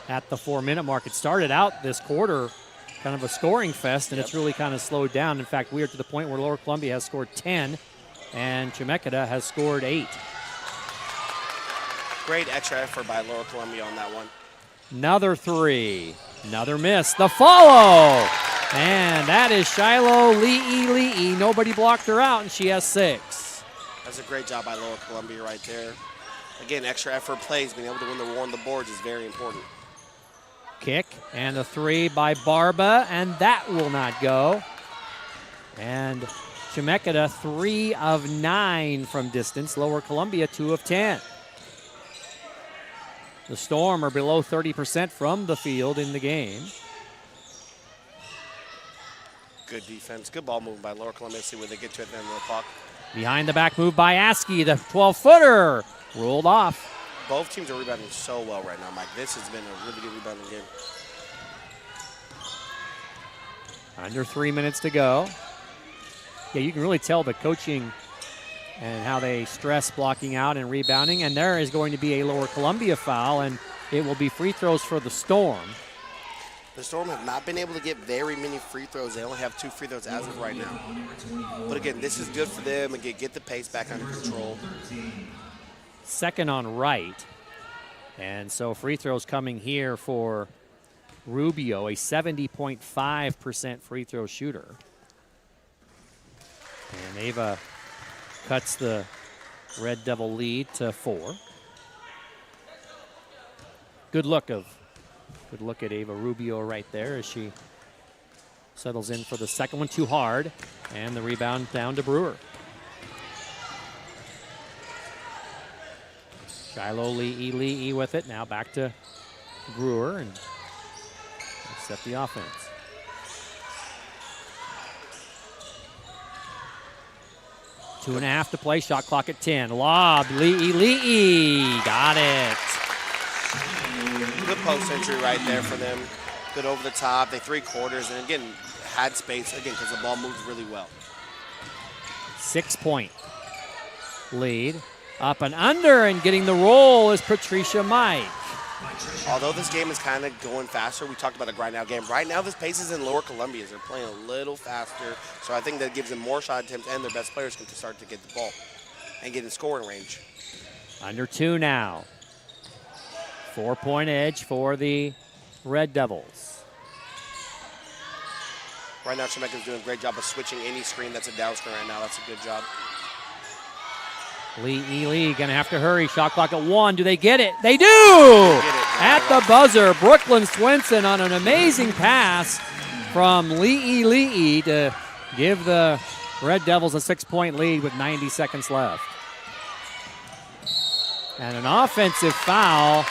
at the 4-minute mark. It started out this quarter kind of a scoring fest, and it's really kind of slowed down. In fact, we are to the point where Lower Columbia has scored 10, and Chemeketa has scored 8. Great extra effort by Lower Columbia on that one. Another 3. Another miss. The follow! And that is Shiloh Le'e. Nobody blocked her out, and she has 6. That's a great job by Lower Columbia right there. Again, extra effort plays, being able to win the war on the boards is very important. Kick and a 3 by Barba, and that will not go. And Chemeketa 3 of 9 from distance. Lower Columbia 2 of 10. The Storm are below 30% from the field in the game. Good defense, good ball movement by Lower Columbia. See where they get to at the end of the clock. Behind the back move by Askey, the 12-footer. Rolled off. Both teams are rebounding so well right now, Mike. This has been a really good rebounding game. Under 3 minutes to go. Yeah, you can really tell the coaching and how they stress blocking out and rebounding. And there is going to be a Lower Columbia foul, and it will be free throws for the Storm. The Storm have not been able to get very many free throws. They only have 2 free throws as of right now. But again, this is good for them and get the pace back under control. Second on right. And so free throws coming here for Rubio, a 70.5% free throw shooter. And Ava cuts the Red Devil lead to 4. Good look at Ava Rubio right there as she settles in for the second one. Too hard, and the rebound down to Brewer. Shiloh Lee with it. Now back to Brewer and set the offense. Two and a half to play. Shot clock at 10. Lob. Lee. Got it. Good post entry right there for them. Good over the top. They 3/4 and again had space again because the ball moves really well. 6-point lead. Up and under, and getting the roll is Patricia Mike. Although this game is kind of going faster, we talked about a grind out game. Right now, this pace is in Lower Columbia. They're playing a little faster, so I think that gives them more shot attempts, and their best players can start to get the ball and get in scoring range. Under 2 now. 4-point edge for the Red Devils. Right now, Chemeketa's doing a great job of switching any screen that's a down screen right now. That's a good job. Lee gonna have to hurry. Shot clock at 1. Do they get it? They do! At the buzzer, Brooklyn Swinson on an amazing pass from Lee to give the Red Devils a 6-point lead with 90 seconds left. And an offensive foul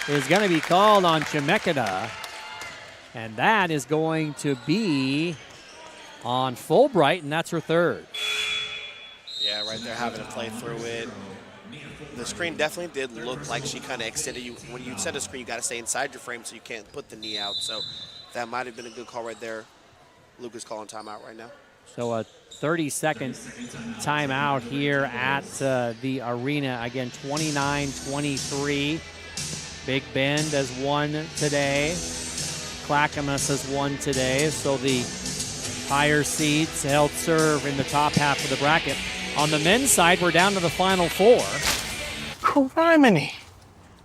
is going to be called on Chemeketa. And that is going to be on Fulbright, and that's her third. Yeah, right there having to play through it. The screen definitely did look like she kind of extended you. When you set a screen, you got to stay inside your frame so you can't put the knee out. So that might have been a good call right there. Luca's calling timeout right now. So a 30-second timeout here at the arena. Again, 29-23. Big Bend has won today. Clackamas has won today. So the higher seeds held serve in the top half of the bracket. On the men's side, we're down to the final 4. Criminy.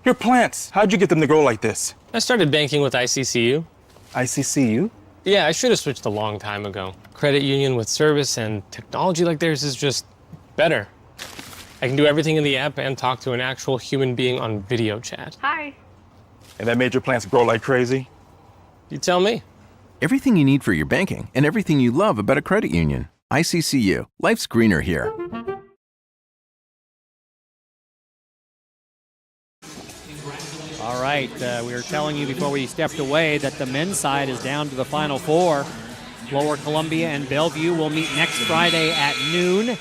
Your plants, how'd you get them to grow like this? I started banking with ICCU. ICCU? Yeah, I should have switched a long time ago. Credit union with service and technology like theirs is just better. I can do everything in the app and talk to an actual human being on video chat. Hi. And that made your plants grow like crazy? You tell me. Everything you need for your banking and everything you love about a credit union. ICCU. Life's greener here. All right, we were telling you before we stepped away that the men's side is down to the final 4. Lower Columbia and Bellevue will meet next Friday at noon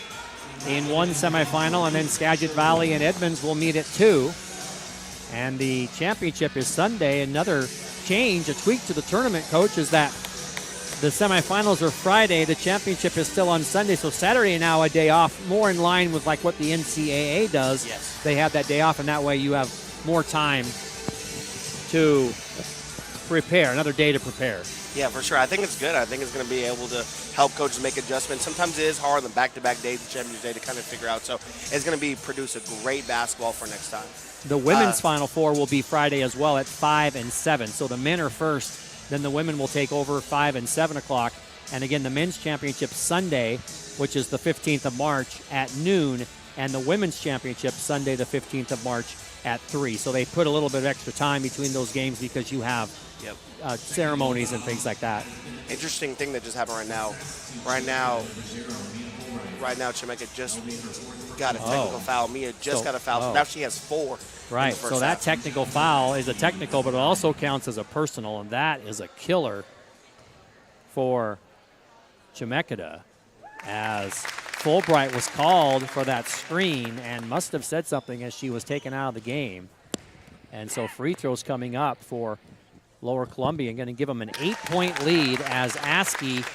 in one semifinal, and then Skagit Valley and Edmonds will meet at 2. And the championship is Sunday. Another change, a tweak to the tournament, Coach, is that the semifinals are Friday. The championship is still on Sunday, so Saturday now a day off, more in line with like what the NCAA does. Yes. They have that day off, and that way you have more time to prepare, another day to prepare. Yeah, for sure. I think it's good. I think it's going to be able to help coaches make adjustments. Sometimes it is hard on the back-to-back days, the Championship Day, to kind of figure out. So it's going to produce a great basketball for next time. The women's Final Four will be Friday as well at 5 and 7. So the men are first, then the women will take over 5 and 7 o'clock. And again, the men's championship Sunday, which is the 15th of March at noon, and the women's championship Sunday, the 15th of March at 3. So they put a little bit of extra time between those games because you have ceremonies and things like that. Interesting thing that just happened right now. Right now, Chemeketa just got a technical foul. Mia just got a foul. So now she has 4. Right, so that technical foul is a technical, but it also counts as a personal, and that is a killer for Chemeketa, as Fulbright was called for that screen and must have said something as she was taken out of the game. And so free throws coming up for Lower Columbia and going to give them an 8-point lead as Askey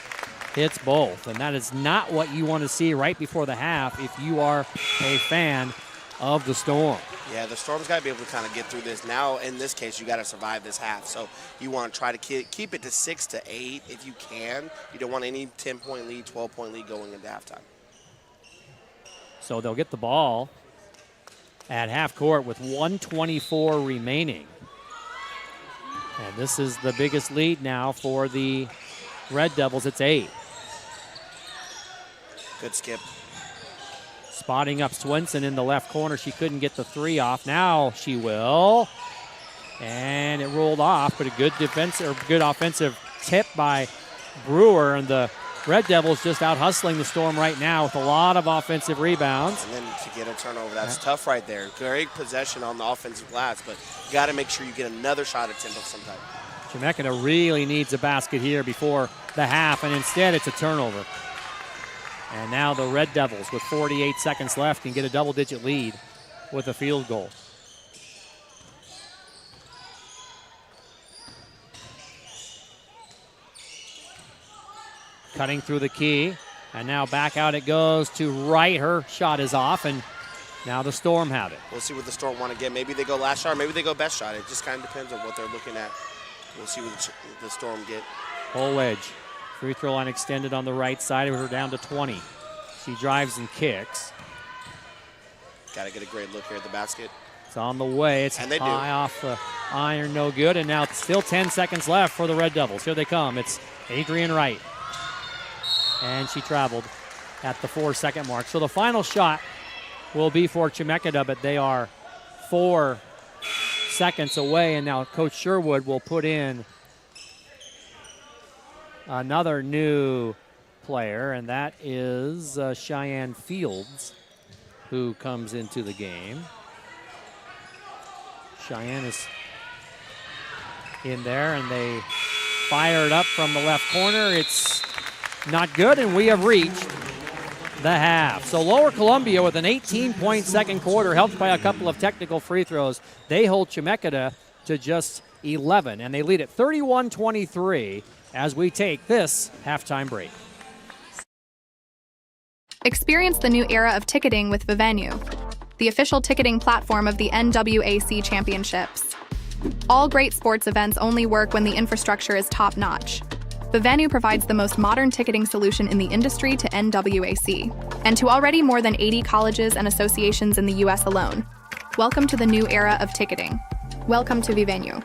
hits both. And that is not what you want to see right before the half if you are a fan of the Storm. Yeah, the Storm's got to be able to kind of get through this. Now, in this case, you got to survive this half. So you want to try to keep it to 6 to 8 if you can. You don't want any 10-point lead, 12-point lead going into halftime. So they'll get the ball at half court with 1:24 remaining. And this is the biggest lead now for the Red Devils. It's 8. Good skip. Spotting up Swenson in the left corner. She couldn't get the 3 off. Now she will. And it rolled off, but a good offensive tip by Brewer. And the Red Devils just out hustling the Storm right now with a lot of offensive rebounds. And then to get a turnover, that's tough right there. Great possession on the offensive glass, but you got to make sure you get another shot at tempo sometime. Chemeketa really needs a basket here before the half, and instead it's a turnover. And now the Red Devils, with 48 seconds left, can get a double-digit lead with a field goal. Cutting through the key, and now back out it goes to Wright. Her shot is off, and now the Storm have it. We'll see what the Storm want to get. Maybe they go last shot, maybe they go best shot. It just kind of depends on what they're looking at. We'll see what the Storm get. Full wedge. Free throw line extended on the right side. We're down to 20. She drives and kicks. Got to get a great look here at the basket. It's on the way. It's high off the iron, no good. And now still 10 seconds left for the Red Devils. Here they come. It's Adrian Wright. And she traveled at the 4-second mark. So the final shot will be for Chemeketa, but they are 4 seconds away. And now Coach Sherwood will put in another new player, and that is Cheyenne Fields, who comes into the game. Cheyenne is in there, and they fire it up from the left corner. It's not good, and we have reached the half. So Lower Columbia with an 18-point second quarter, helped by a couple of technical free throws. They hold Chemeketa to just 11, and they lead at 31-23 as we take this halftime break. Experience the new era of ticketing with Vivenue, the official ticketing platform of the NWAC Championships. All great sports events only work when the infrastructure is top-notch. Vivenue provides the most modern ticketing solution in the industry to NWAC, and to already more than 80 colleges and associations in the U.S. alone. Welcome to the new era of ticketing. Welcome to Vivenue.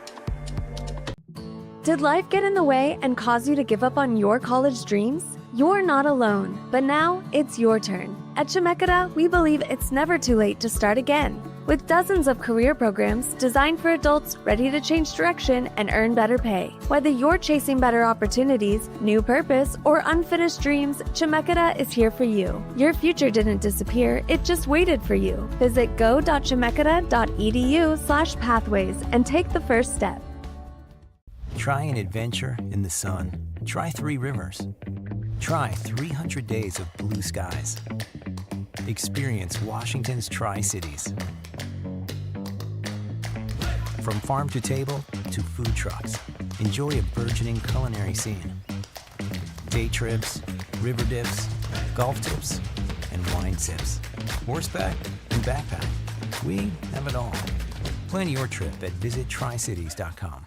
Did life get in the way and cause you to give up on your college dreams? You're not alone, but now it's your turn. At Chemeketa, we believe it's never too late to start again. With dozens of career programs designed for adults ready to change direction and earn better pay. Whether you're chasing better opportunities, new purpose, or unfinished dreams, Chemeketa is here for you. Your future didn't disappear, it just waited for you. Visit go.chemeketa.edu/pathways and take the first step. Try an adventure in the sun. Try 3 rivers. Try 300 days of blue skies. Experience Washington's Tri-Cities. From farm to table to food trucks, enjoy a burgeoning culinary scene. Day trips, river dips, golf tips, and wine sips. Horseback and backpack. We have it all. Plan your trip at visittricities.com.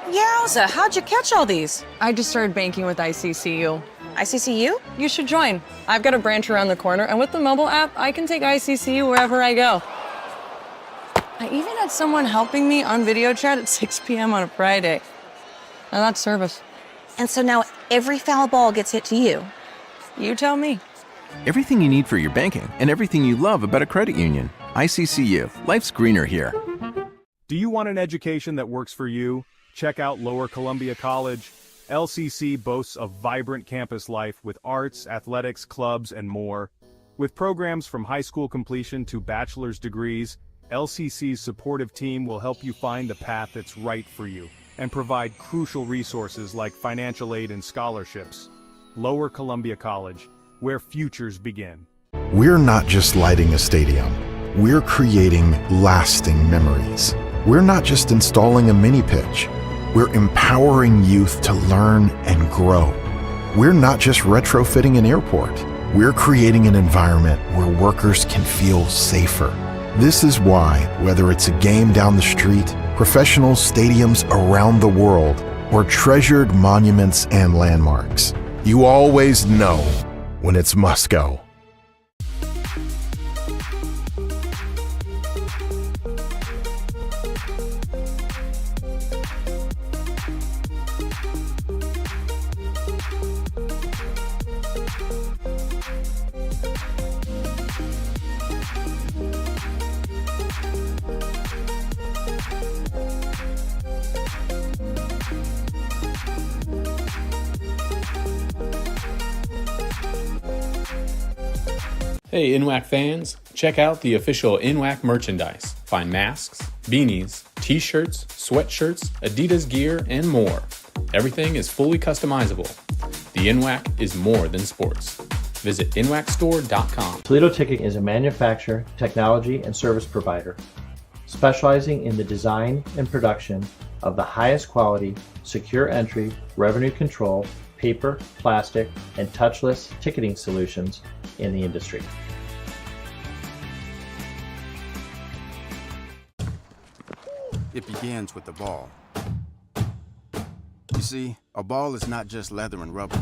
Yowza, how'd you catch all these? I just started banking with ICCU. ICCU? You should join. I've got a branch around the corner, and with the mobile app, I can take ICCU wherever I go. I even had someone helping me on video chat at 6 p.m. on a Friday. Now that's service. And so now every foul ball gets hit to you. You tell me. Everything you need for your banking and everything you love about a credit union. ICCU. Life's greener here. Do you want an education that works for you? Check out Lower Columbia College. LCC boasts a vibrant campus life with arts, athletics, clubs, and more. With programs from high school completion to bachelor's degrees, LCC's supportive team will help you find the path that's right for you and provide crucial resources like financial aid and scholarships. Lower Columbia College, where futures begin. We're not just lighting a stadium. We're creating lasting memories. We're not just installing a mini pitch. We're empowering youth to learn and grow. We're not just retrofitting an airport. We're creating an environment where workers can feel safer. This is why, whether it's a game down the street, professional stadiums around the world, or treasured monuments and landmarks, you always know when it's must go. Hey NWAC fans, check out the official NWAC merchandise. Find masks, beanies, t-shirts, sweatshirts, Adidas gear, and more. Everything is fully customizable. The NWAC is more than sports. Visit NWACstore.com. Toledo Ticketing is a manufacturer, technology, and service provider specializing in the design and production of the highest quality, secure entry, revenue control, paper, plastic, and touchless ticketing solutions in the industry. It begins with the ball. You see, a ball is not just leather and rubber.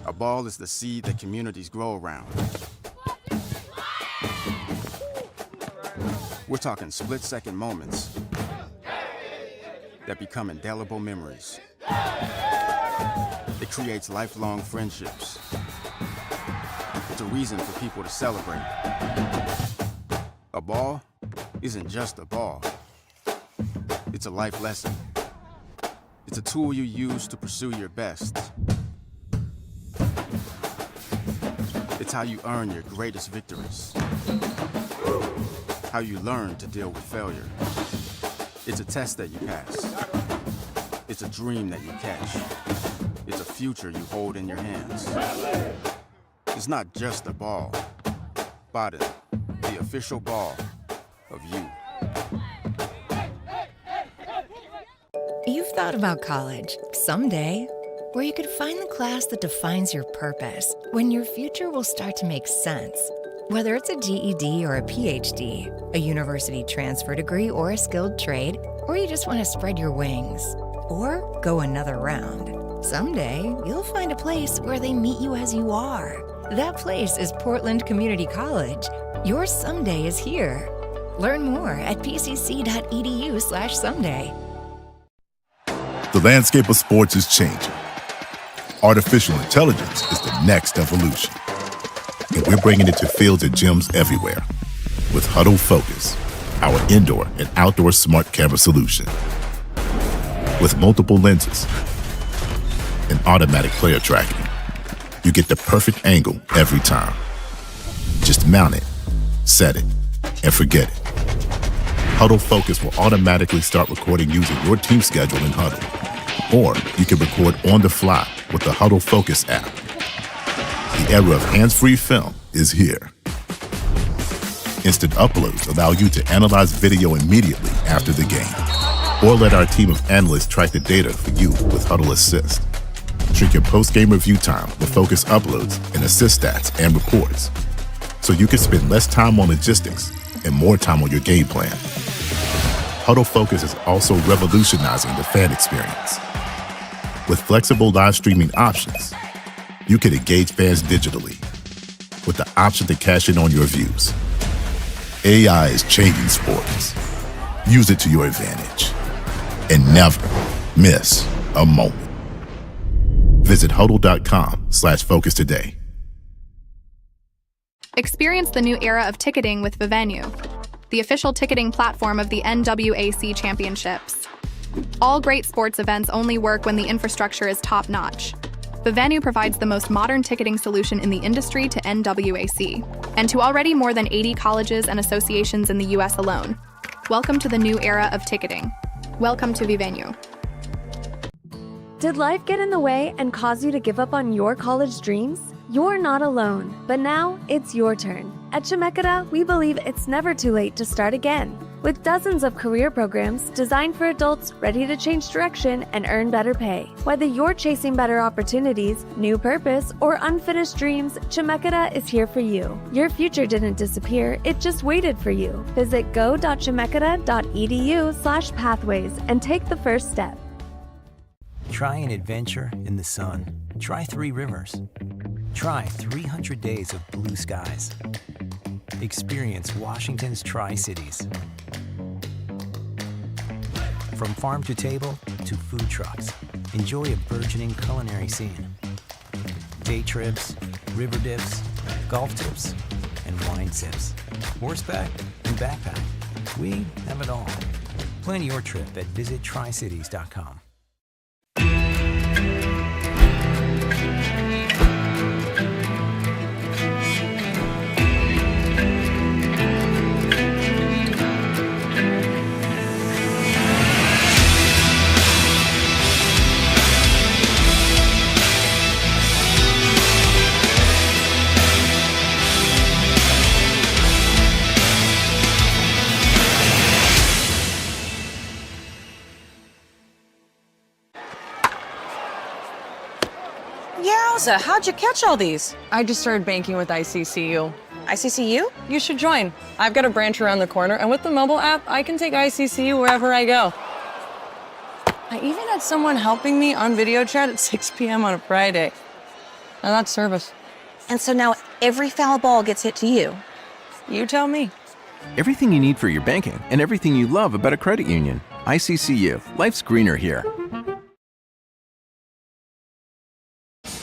A ball is the seed that communities grow around. We're talking split-second moments that become indelible memories. It creates lifelong friendships. It's a reason for people to celebrate. A ball isn't just a ball. It's a life lesson. It's a tool you use to pursue your best. It's how you earn your greatest victories. How you learn to deal with failure. It's a test that you pass. It's a dream that you catch. It's a future you hold in your hands. It's not just a ball. Bada, the official ball of you. You've thought about college someday, where you could find the class that defines your purpose, when your future will start to make sense. Whether it's a GED or a PhD, a university transfer degree or a skilled trade, or you just want to spread your wings, or go another round. Someday, you'll find a place where they meet you as you are. That place is Portland Community College. Your someday is here. Learn more at pcc.edu/someday. The landscape of sports is changing. Artificial intelligence is the next evolution. And we're bringing it to fields and gyms everywhere. With Huddle Focus, our indoor and outdoor smart camera solution. With multiple lenses and automatic player tracking, you get the perfect angle every time. Just mount it, set it, and forget it. Huddle Focus will automatically start recording using your team schedule in Huddle. Or you can record on the fly with the Huddle Focus app. The era of hands-free film is here. Instant uploads allow you to analyze video immediately after the game. Or let our team of analysts track the data for you with Huddle Assist. Shrink your post-game review time with Focus uploads and assist stats and reports. So you can spend less time on logistics and more time on your game plan. Huddle Focus is also revolutionizing the fan experience. With flexible live streaming options, you can engage fans digitally with the option to cash in on your views. AI is changing sports. Use it to your advantage and never miss a moment. Visit huddle.com/focus today. Experience the new era of ticketing with Vivenue, the official ticketing platform of the NWAC Championships. All great sports events only work when the infrastructure is top-notch. Vivanu provides the most modern ticketing solution in the industry to NWAC, and to already more than 80 colleges and associations in the U.S. alone. Welcome to the new era of ticketing. Welcome to Vivanu. Did life get in the way and cause you to give up on your college dreams? You're not alone, but now it's your turn. At Chemeketa, we believe it's never too late to start again. With dozens of career programs designed for adults ready to change direction and earn better pay. Whether you're chasing better opportunities, new purpose, or unfinished dreams, Chemeketa is here for you. Your future didn't disappear, it just waited for you. Visit go.chemeketa.edu/pathways and take the first step. Try an adventure in the sun. Try 3 rivers. Try 300 days of blue skies. Experience Washington's Tri-Cities. From farm to table to food trucks, enjoy a burgeoning culinary scene. Day trips, river dips, golf tips, and wine sips. Horseback and backpack. We have it all. Plan your trip at visittricities.com. Yowza, how'd you catch all these? I just started banking with ICCU. ICCU? You should join. I've got a branch around the corner, and with the mobile app, I can take ICCU wherever I go. I even had someone helping me on video chat at 6 p.m. on a Friday. Now that's service. And so now every foul ball gets hit to you. You tell me. Everything you need for your banking and everything you love about a credit union. ICCU. Life's greener here.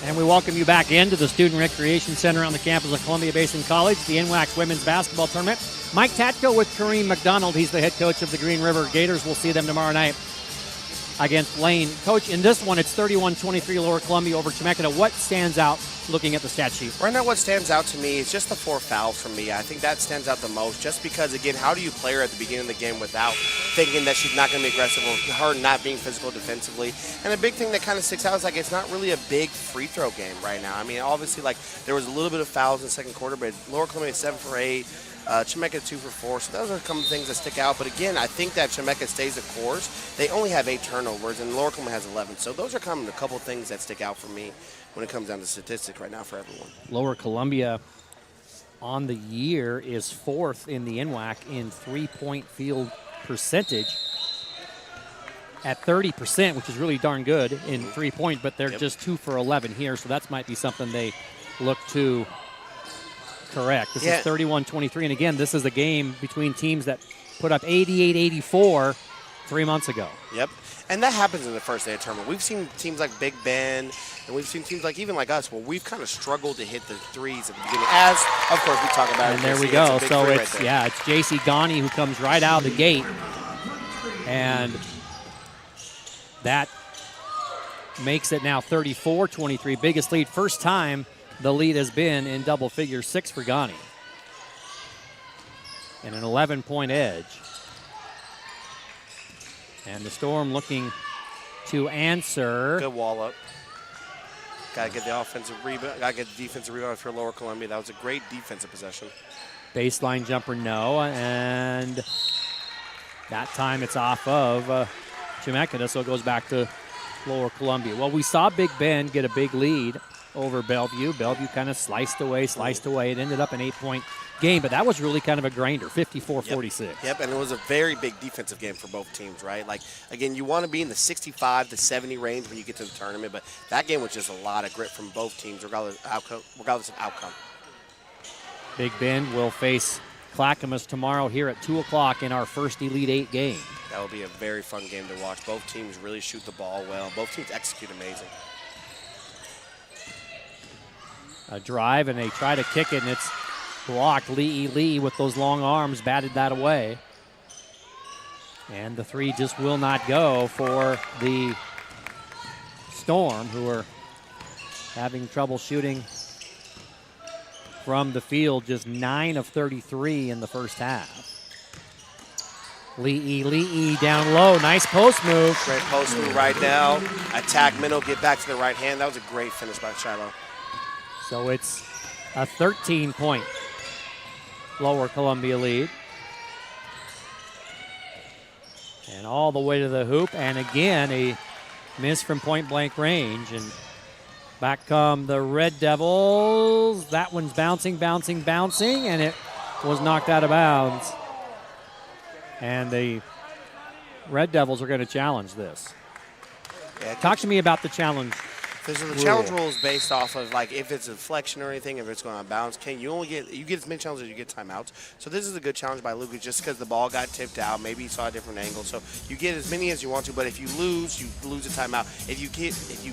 And we welcome you back into the Student Recreation Center on the campus of Columbia Basin College, the NWAC Women's Basketball Tournament. Mike Tatko with Kareem McDonald. He's the head coach of the Green River Gators. We'll see them tomorrow night against Lane. Coach, in this one, it's 31-23 Lower Columbia over Chemeketa. What stands out looking at the stat sheet? Right now, what stands out to me is just the 4 fouls for me. I think that stands out the most just because, again, how do you play her at the beginning of the game without thinking that she's not going to be aggressive or her not being physical defensively? And a big thing that kind of sticks out is, like, it's not really a big free throw game right now. I mean, obviously, like, there was a little bit of fouls in the second quarter, but Lower Columbia 7 for 8. Chemeketa 2 for 4, so those are a couple of things that stick out. But again, I think that Chemeketa stays the course. They only have 8 turnovers, and Lower Columbia has 11. So those are kind of a couple of things that stick out for me when it comes down to statistics right now for everyone. Lower Columbia on the year is 4th in the NWAC in three-point field percentage at 30%, which is really darn good in three-point, but they're just 2 for 11 here, so that might be something they look to correct. This is 31-23, and again, this is a game between teams that put up 88-84 3 months ago. Yep, and that happens in the first day of tournament. We've seen teams like Big Bend, and we've seen teams like even like us, where we've kind of struggled to hit the threes at the beginning, as, of course, we talk about. And there we go. So it's, it's J.C. Ghani who comes right out of the gate, and that makes it now 34-23, biggest lead. First time the lead has been in double figures, 6 for Ghani. And an 11-point edge. And the Storm looking to answer. Good wall up. Got to get the offensive rebound. Got to get the defensive rebound for Lower Columbia. That was a great defensive possession. Baseline jumper, no. And that time it's off of Chemeketa, so it goes back to Lower Columbia. Well, we saw Big Bend get a big lead over Bellevue. Bellevue kind of sliced away. It ended up an 8-point game, but that was really kind of a grinder, 54-46. Yep, and it was a very big defensive game for both teams, right? Like, again, you want to be in the 65 to 70 range when you get to the tournament, but that game was just a lot of grit from both teams, regardless of outcome. Big Bend will face Clackamas tomorrow here at 2 o'clock in our first Elite 8 game. That will be a very fun game to watch. Both teams really shoot the ball well. Both teams execute amazing. A drive, and they try to kick it, and it's blocked. Lee with those long arms batted that away. And the three just will not go for the Storm, who are having trouble shooting from the field, just 9 of 33 in the first half. Lee down low. Nice post move. Great post move right now. Attack middle, get back to the right hand. That was a great finish by Shiloh. So it's a 13-point Lower Columbia lead. And all the way to the hoop. And again, a miss from point-blank range. And back come the Red Devils. That one's bouncing, and it was knocked out of bounds. And the Red Devils are going to challenge this. Yeah, talk to me about the challenge. So the challenge rule is based off of like if it's a deflection or anything, if it's going on bounce. You get as many challenges as you get timeouts. So this is a good challenge by Lucas just because the ball got tipped out. Maybe you saw a different angle. So you get as many as you want to, but if you lose a timeout. If you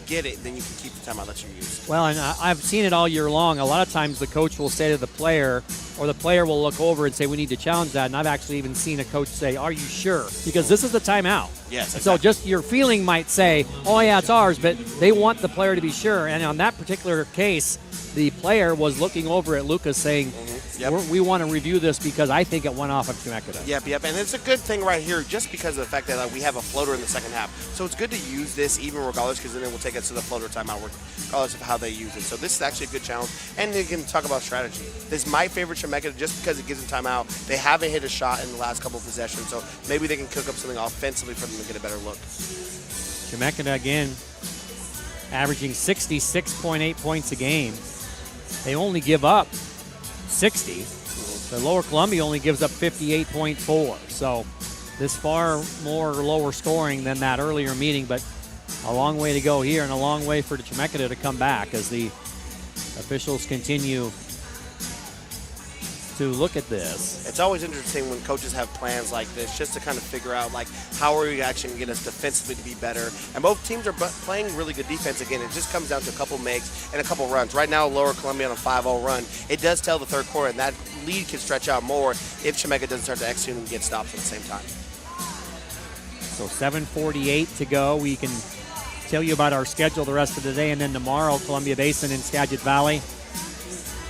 get it, then you can keep the timeout that you use. Well, and I've seen it all year long. A lot of times the coach will say to the player, or the player will look over and say, we need to challenge that. And I've actually even seen a coach say, are you sure? Because this is the timeout. Yes. Exactly. So just your feeling might say, oh, yeah, it's ours, but they want the player to be sure. And on that particular case, the player was looking over at Lucas saying, we want to review this because I think it went off of Chemeketa. Yep. And it's a good thing right here just because of the fact that we have a floater in the second half. So it's good to use this even regardless because then it will take us to the floater timeout regardless of how they use it. So this is actually a good challenge. And you can talk about strategy. This is my favorite Chemeketa just because it gives them timeout. They haven't hit a shot in the last couple of possessions, so maybe they can cook up something offensively for them to get a better look. Chemeketa again averaging 66.8 points a game. They only give up 60. The Lower Columbia only gives up 58.4. So this far more lower scoring than that earlier meeting, but a long way to go here and a long way for the Chemeketa to come back as the officials continue to look at this. It's always interesting when coaches have plans like this just to kind of figure out like how are we actually going to get us defensively to be better. And both teams are playing really good defense. Again, it just comes down to a couple makes and a couple runs. Right now, Lower Columbia on a 5-0 run. It does tell the third quarter, and that lead can stretch out more if Chemeketa doesn't start to execute and get stops at the same time. So 7:48 to go. We can tell you about our schedule the rest of the day, and then tomorrow, Columbia Basin and Skagit Valley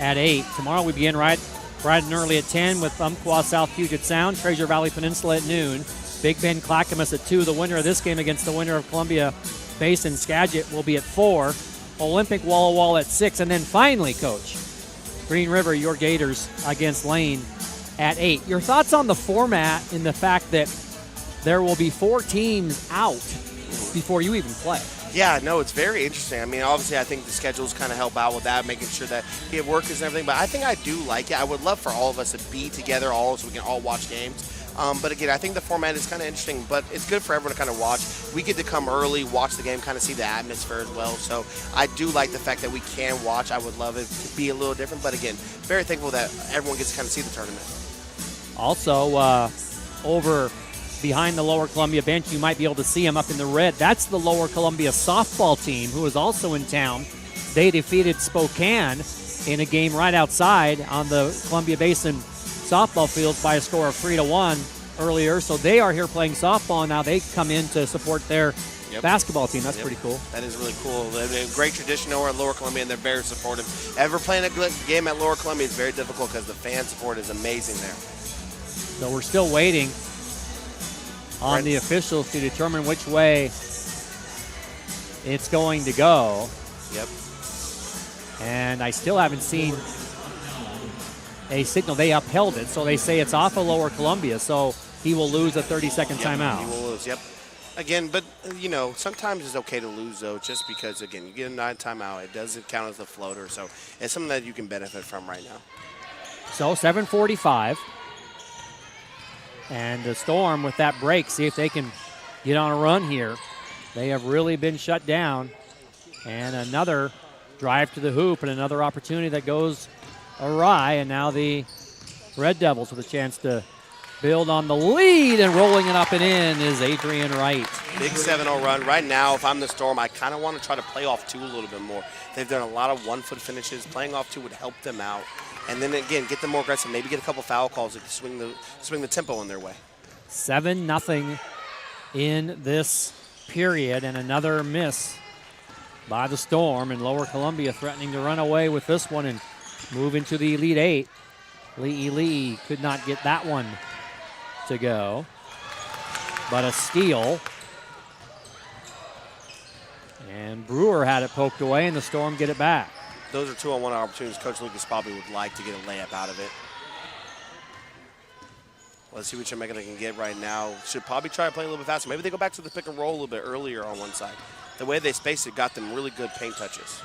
at 8. Tomorrow we begin right and early at 10 with Umpqua South Puget Sound, Treasure Valley Peninsula at noon, Big Bend Clackamas at 2. The winner of this game against the winner of Columbia Basin Skagit will be at 4. Olympic Walla Walla at 6. And then finally, Coach, Green River, your Gators against Lane at 8. Your thoughts on the format and the fact that there will be 4 teams out before you even play? Yeah, no, it's very interesting. I mean, obviously, I think the schedules kind of help out with that, making sure that we have workers and everything. But I think I do like it. I would love for all of us to be together all so we can all watch games. But again, I think the format is kind of interesting, but it's good for everyone to kind of watch. We get to come early, watch the game, kind of see the atmosphere as well. So I do like the fact that we can watch. I would love it to be a little different. But again, very thankful that everyone gets to kind of see the tournament. Also, over behind the Lower Columbia bench, you might be able to see them up in the red. That's the Lower Columbia softball team who is also in town. They defeated Spokane in a game right outside on the Columbia Basin softball fields by a score of 3-1 earlier. So they are here playing softball. Now they come in to support their basketball team. That's pretty cool. That is really cool. They have a great tradition over at Lower Columbia, and they're very supportive. Ever playing a good game at Lower Columbia is very difficult because the fan support is amazing there. So we're still waiting on the officials to determine which way it's going to go. Yep. And I still haven't seen a signal. They upheld it, so they say it's off of Lower Columbia, so he will lose a 30-second timeout. He will lose, Again, but, you know, sometimes it's okay to lose, though, just because, again, you get a 9 timeout. It doesn't count as a floater, so it's something that you can benefit from right now. So 7:45. And the Storm with that break, see if they can get on a run here. They have really been shut down. And another drive to the hoop and another opportunity that goes awry. And now the Red Devils with a chance to build on the lead, and rolling it up and in is Adrian Wright. Big 7-0 run. Right now, if I'm the Storm, I kind of want to try to play off 2 a little bit more. They've done a lot of one-foot finishes. Playing off 2 would help them out. And then, again, get them more aggressive. Maybe get a couple foul calls that can swing the tempo in their way. 7-0 in this period, and another miss by the Storm, and Lower Columbia threatening to run away with this one and move into the Elite Eight. Lee could not get that one to go, but a steal. And Brewer had it poked away, and the Storm get it back. Those are 2-on-1 opportunities Coach Lucas probably would like to get a layup out of it. Let's see what Chemeketa can get right now. Should probably try to play a little bit faster. Maybe they go back to the pick and roll a little bit earlier on one side. The way they spaced it got them really good paint touches.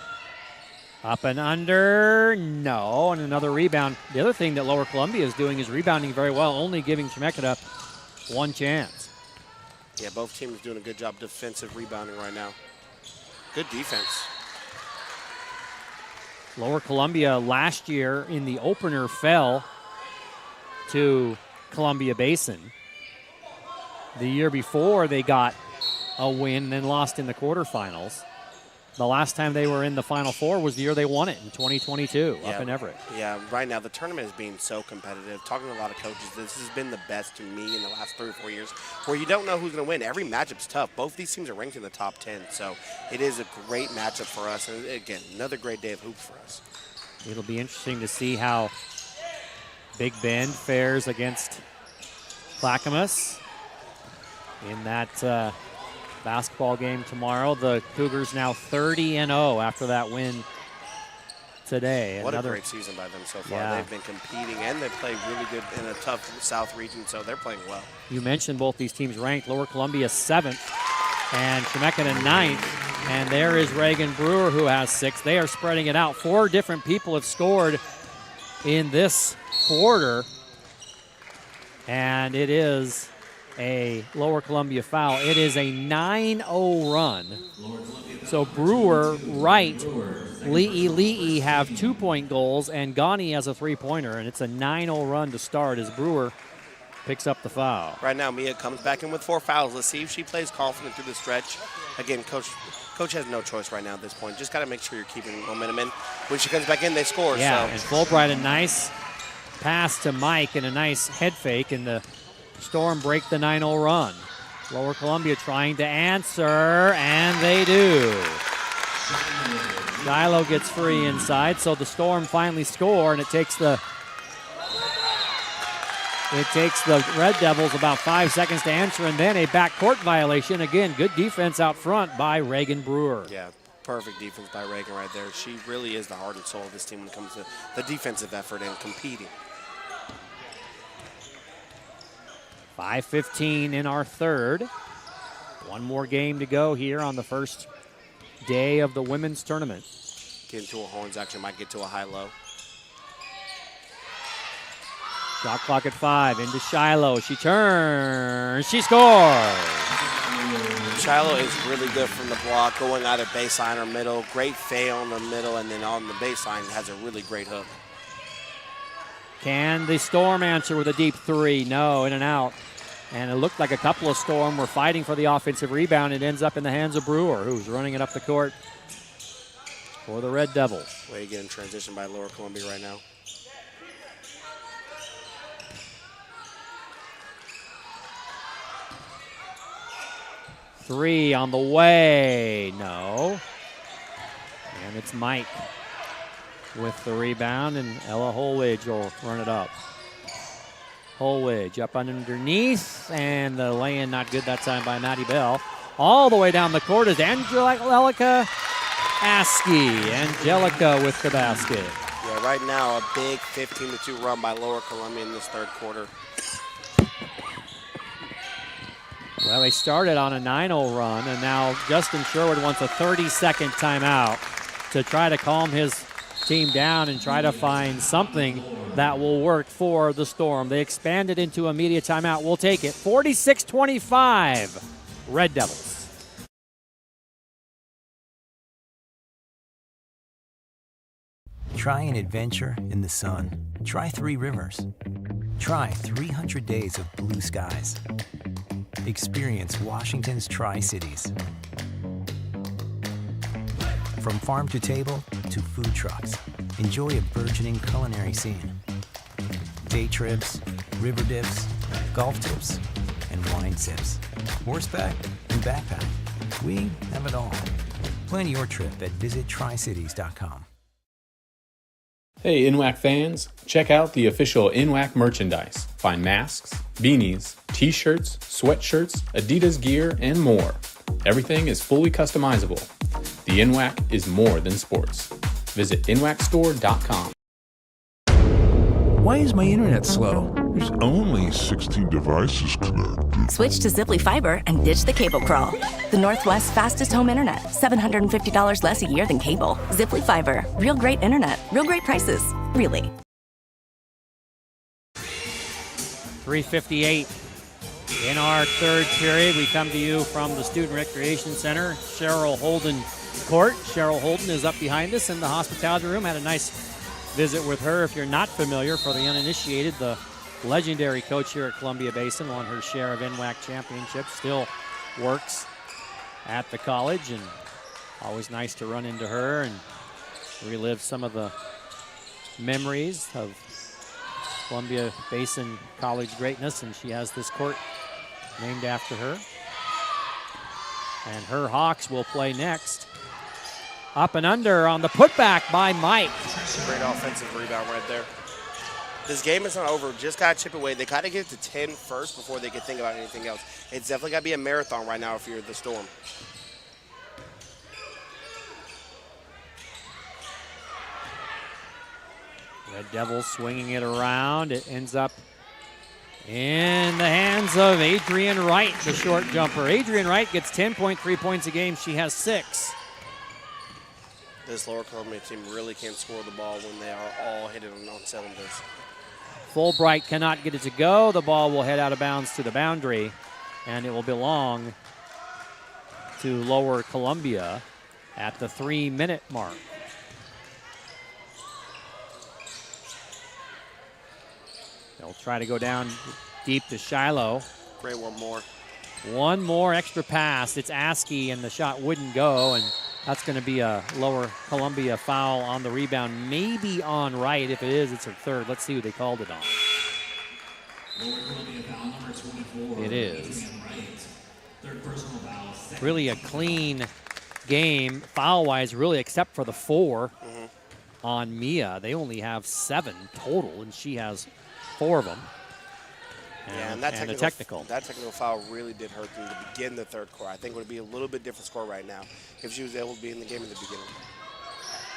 Up and under, no, and another rebound. The other thing that Lower Columbia is doing is rebounding very well, only giving Chemeketa one chance. Yeah, both teams doing a good job defensive rebounding right now. Good defense. Lower Columbia last year in the opener fell to Columbia Basin. The year before they got a win, then lost in the quarterfinals. The last time they were in the Final Four was the year they won it in 2022 up in Everett. Yeah, right now the tournament is being so competitive. Talking to a lot of coaches, this has been the best to me in the last 3 or 4 years, where you don't know who's going to win. Every matchup's tough. Both these teams are ranked in the top 10, so it is a great matchup for us. And again, another great day of hoops for us. It'll be interesting to see how Big Bend fares against Clackamas in that basketball game tomorrow. The Cougars now 30-0 after that win today. What a great season by them so far. Yeah. They've been competing, and they play really good in a tough South region, so they're playing well. You mentioned both these teams ranked. Lower Columbia 7th and Chemeketa 9th. And there is Reagan Brewer, who has 6. They are spreading it out. 4 different people have scored in this quarter. And it is a Lower Columbia foul. It is a 9-0 run. So Brewer, Wright, Lee have 2-point goals, and Ghani has a 3-pointer, and it's a 9-0 run to start as Brewer picks up the foul. Right now, Mia comes back in with 4 fouls. Let's see if she plays confident through the stretch. Again, Coach has no choice right now at this point. Just got to make sure you're keeping momentum in. When she comes back in, they score. Yeah, so. And Fulbright, a nice pass to Mike and a nice head fake, and the Storm break the 9-0 run. Lower Columbia trying to answer, and they do. Shiloh gets free inside, so the Storm finally score, and it takes the Red Devils about 5 seconds to answer, and then a backcourt violation. Again, good defense out front by Reagan Brewer. Yeah, perfect defense by Reagan right there. She really is the heart and soul of this team when it comes to the defensive effort and competing. 5:15 in our third. One more game to go here on the first day of the women's tournament. Getting to a horns action, might get to a high-low. Shot clock at 5, into Shiloh. She turns, she scores. Shiloh is really good from the block, going either baseline or middle. Great fail in the middle, and then on the baseline has a really great hook. Can the Storm answer with a deep 3? No, in and out. And it looked like a couple of Storm were fighting for the offensive rebound. It ends up in the hands of Brewer, who's running it up the court for the Red Devils. Way to get in transition by Lower Columbia right now. Three on the way. No. And it's Mike with the rebound, and Ella Holwidge will run it up. Holwidge up underneath, and the lay-in not good that time by Maddie Bell. All the way down the court is Angelica Askey. Angelica with the basket. Yeah, right now a big 15-2 run by Lower Columbia in this third quarter. Well, they started on a 9-0 run, and now Justin Sherwood wants a 30-second timeout to try to calm his team down and try to find something that will work for the Storm. They expanded into a media timeout. We'll take it. 46-25, Red Devils. Try an adventure in the sun. Try 3 rivers. Try 300 days of blue skies. Experience Washington's Tri-Cities. From farm to table to food trucks, enjoy a burgeoning culinary scene. Day trips, river dips, golf tips, and wine sips. Horseback and backpack. We have it all. Plan your trip at visittricities.com. Hey NWAC fans, check out the official NWAC merchandise. Find masks, beanies, t-shirts, sweatshirts, Adidas gear, and more. Everything is fully customizable. The NWAC is more than sports. Visit NWACstore.com. Why is my internet slow? There's only 16 devices connected. Switch to Zipply Fiber and ditch the cable crawl. The Northwest's fastest home internet. $750 less a year than cable. Zipply Fiber. Real great internet. Real great prices. Really. 3:58 in our third period. We come to you from the Student Recreation Center, Cheryl Holden Court. Cheryl Holden is up behind us in the hospitality room. Had a nice visit with her. If you're not familiar, for the uninitiated, the legendary coach here at Columbia Basin, won her share of NWAC championships, still works at the college, and always nice to run into her and relive some of the memories of Columbia Basin College greatness, and she has this court named after her. And her Hawks will play next. Up and under on the putback by Mike. Great offensive rebound right there. This game is not over. Just got to chip away. They got to get to 10 first before they can think about anything else. It's definitely got to be a marathon right now if you're the Storm. Red Devils swinging it around. It ends up in the hands of Adrian Wright, the short jumper. Adrian Wright gets 10.3 points a game. She has 6. This Lower Columbia team really can't score the ball when they are all hitting on cylinders. Fulbright cannot get it to go. The ball will head out of bounds to the boundary, and it will belong to Lower Columbia at the 3-minute mark. They'll try to go down deep to Shiloh. Great one more. One more extra pass. It's Askey, and the shot wouldn't go, and that's going to be a Lower Columbia foul on the rebound, maybe on Wright. If it is, it's her third. Let's see who they called it on. It is. Really a clean game, foul-wise, really, except for the 4 on Mia. They only have 7 total, and she has 4 of them. And that technical foul really did hurt them to begin the third quarter. I think it would be a little bit different score right now if she was able to be in the game in the beginning.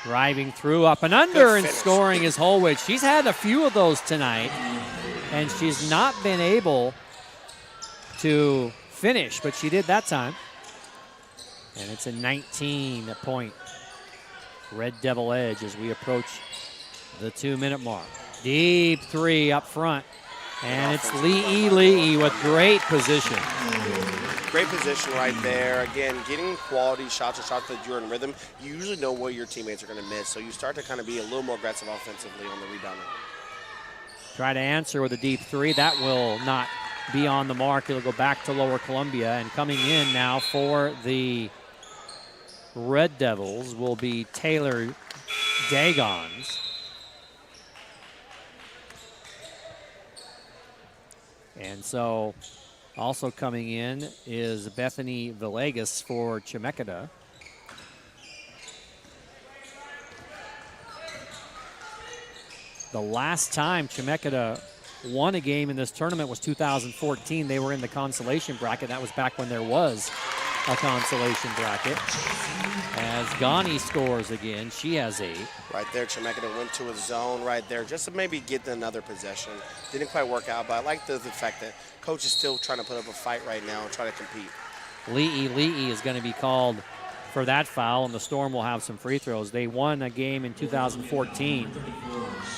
Driving through, up and under, and scoring is Holwich. She's had a few of those tonight, and she's not been able to finish, but she did that time. And it's a 19-point Red Devil edge as we approach the 2-minute mark. Deep 3 up front. And it's Lee with great position. Great position right there. Again, getting quality shots or shots that you're in rhythm, you usually know what your teammates are going to miss. So you start to kind of be a little more aggressive offensively on the rebounding. Try to answer with a deep 3. That will not be on the mark. It'll go back to Lower Columbia. And coming in now for the Red Devils will be Taylor Dagons. And so also coming in is Bethany Villegas for Chemeketa. The last time Chemeketa won a game in this tournament was 2014. They were in the consolation bracket. That was back when there was a consolation bracket. As Ghani scores again, she has 8. Right there, Chemeketa went to a zone right there just to maybe get another possession. Didn't quite work out, but I like the fact that coach is still trying to put up a fight right now and try to compete. Lee is going to be called for that foul, and the Storm will have some free throws. They won a game in 2014.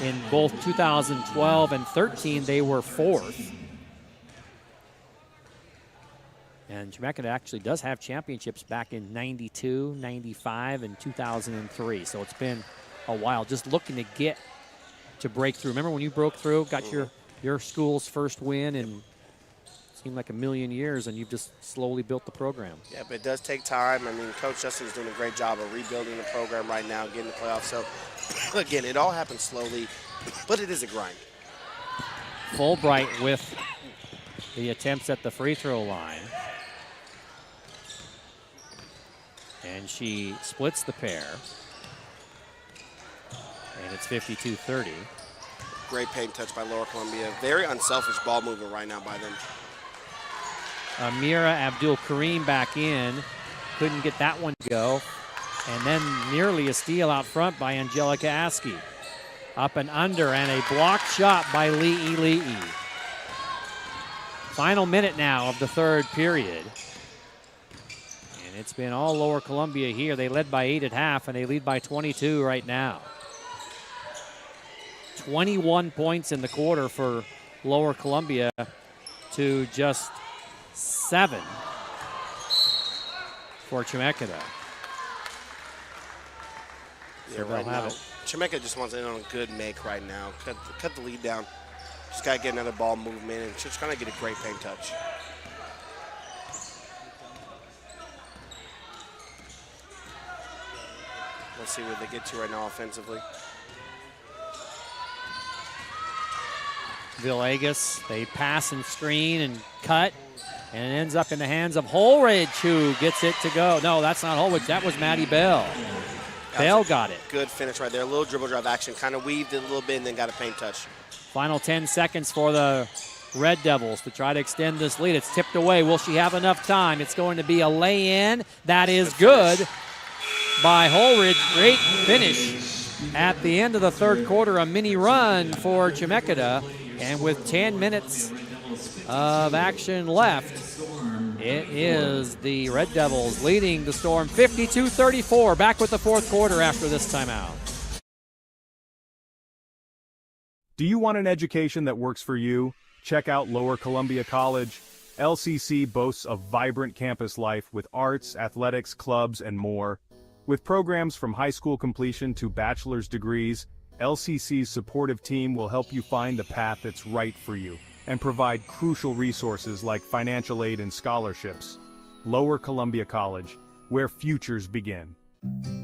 In both 2012 and 13, they were 4th. And Chemeketa actually does have championships back in 92, 95, and 2003. So it's been a while. Just looking to get to break through. Remember when you broke through, got your school's first win in seemed like a million years, and you've just slowly built the program. Yeah, but it does take time. I mean, Coach Justin's doing a great job of rebuilding the program right now, getting the playoffs. So, again, it all happens slowly, but it is a grind. Fulbright with the attempts at the free throw line. And she splits the pair. And it's 52-30. Great paint touch by Lower Columbia. Very unselfish ball movement right now by them. Amira Abdul Kareem back in. Couldn't get that one to go. And then nearly a steal out front by Angelica Askey. Up and under, and a blocked shot by Li'i Li'i. Final minute now of the third period. And it's been all Lower Columbia here. They led by 8 at half, and they lead by 22 right now. 21 points in the quarter for Lower Columbia to just 7 for Chemeketa. Yeah, right now, Chemeketa just wants in on a good make right now. Cut the lead down. Just got to get another ball movement and just trying to get a great paint touch. Let's see where they get to right now offensively. Villegas, they pass and screen and cut, and it ends up in the hands of Holridge, who gets it to go. No, that's not Holridge. That was Maddie Bell. Bell got it. Good finish right there. A little dribble drive action. Kind of weaved it a little bit and then got a paint touch. Final 10 seconds for the Red Devils to try to extend this lead. It's tipped away. Will she have enough time? It's going to be a lay-in. That is good by Holridge. Great finish at the end of the third quarter. A mini run for Chemeketa. And with 10 minutes of action left, it is the Red Devils leading the Storm 52-34. Back with the fourth quarter after this timeout. Do you want an education that works for you? Check out Lower Columbia College. LCC boasts a vibrant campus life with arts, athletics, clubs, and more. With programs from high school completion to bachelor's degrees, LCC's supportive team will help you find the path that's right for you and provide crucial resources like financial aid and scholarships. Lower Columbia College, where futures begin.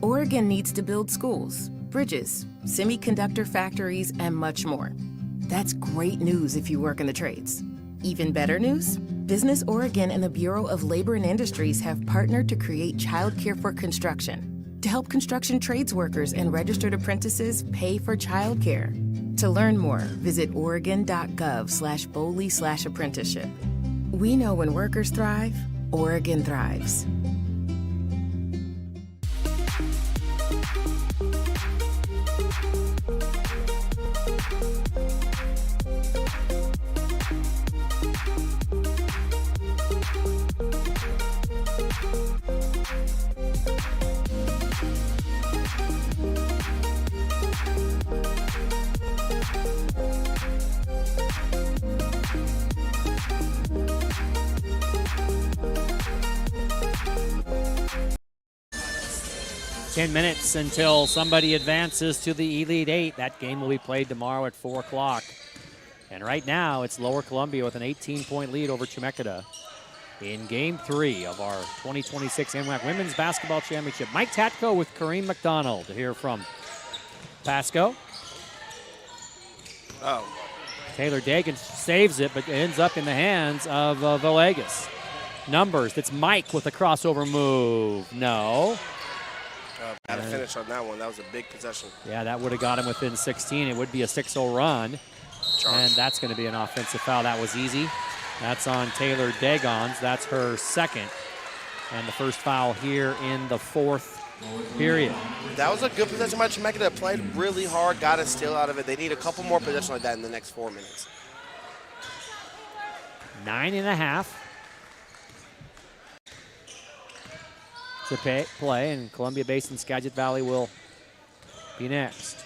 Oregon needs to build schools, bridges, semiconductor factories, and much more. That's great news if you work in the trades. Even better news? Business Oregon and the Bureau of Labor and Industries have partnered to create childcare for construction to help construction trades workers and registered apprentices pay for childcare. To learn more, visit oregon.gov/BOLI/apprenticeship. We know when workers thrive, Oregon thrives. Ten minutes until somebody advances to the Elite Eight. That game will be played tomorrow at 4 o'clock. And right now, it's Lower Columbia with an 18-point lead over Chemeketa in Game 3 of our 2026 NWAC Women's Basketball Championship. Mike Tatko with Kareem McDonald to hear from Pasco. Oh. Taylor Dagan saves it, but it ends up in the hands of Villegas. Numbers, that's Mike with a crossover move. No. Got to finish on that one. That was a big possession. Yeah, that would have got him within 16. It would be a 6-0 run. And that's going to be an offensive foul. That was easy. That's on Taylor Dagons. That's her second. And the first foul here in the fourth period. That was a good possession by Chemeketa. Played really hard, got a steal out of it. They need a couple more possessions like that in the next 4 minutes. 9.5 to play, and Columbia Basin Skagit Valley will be next.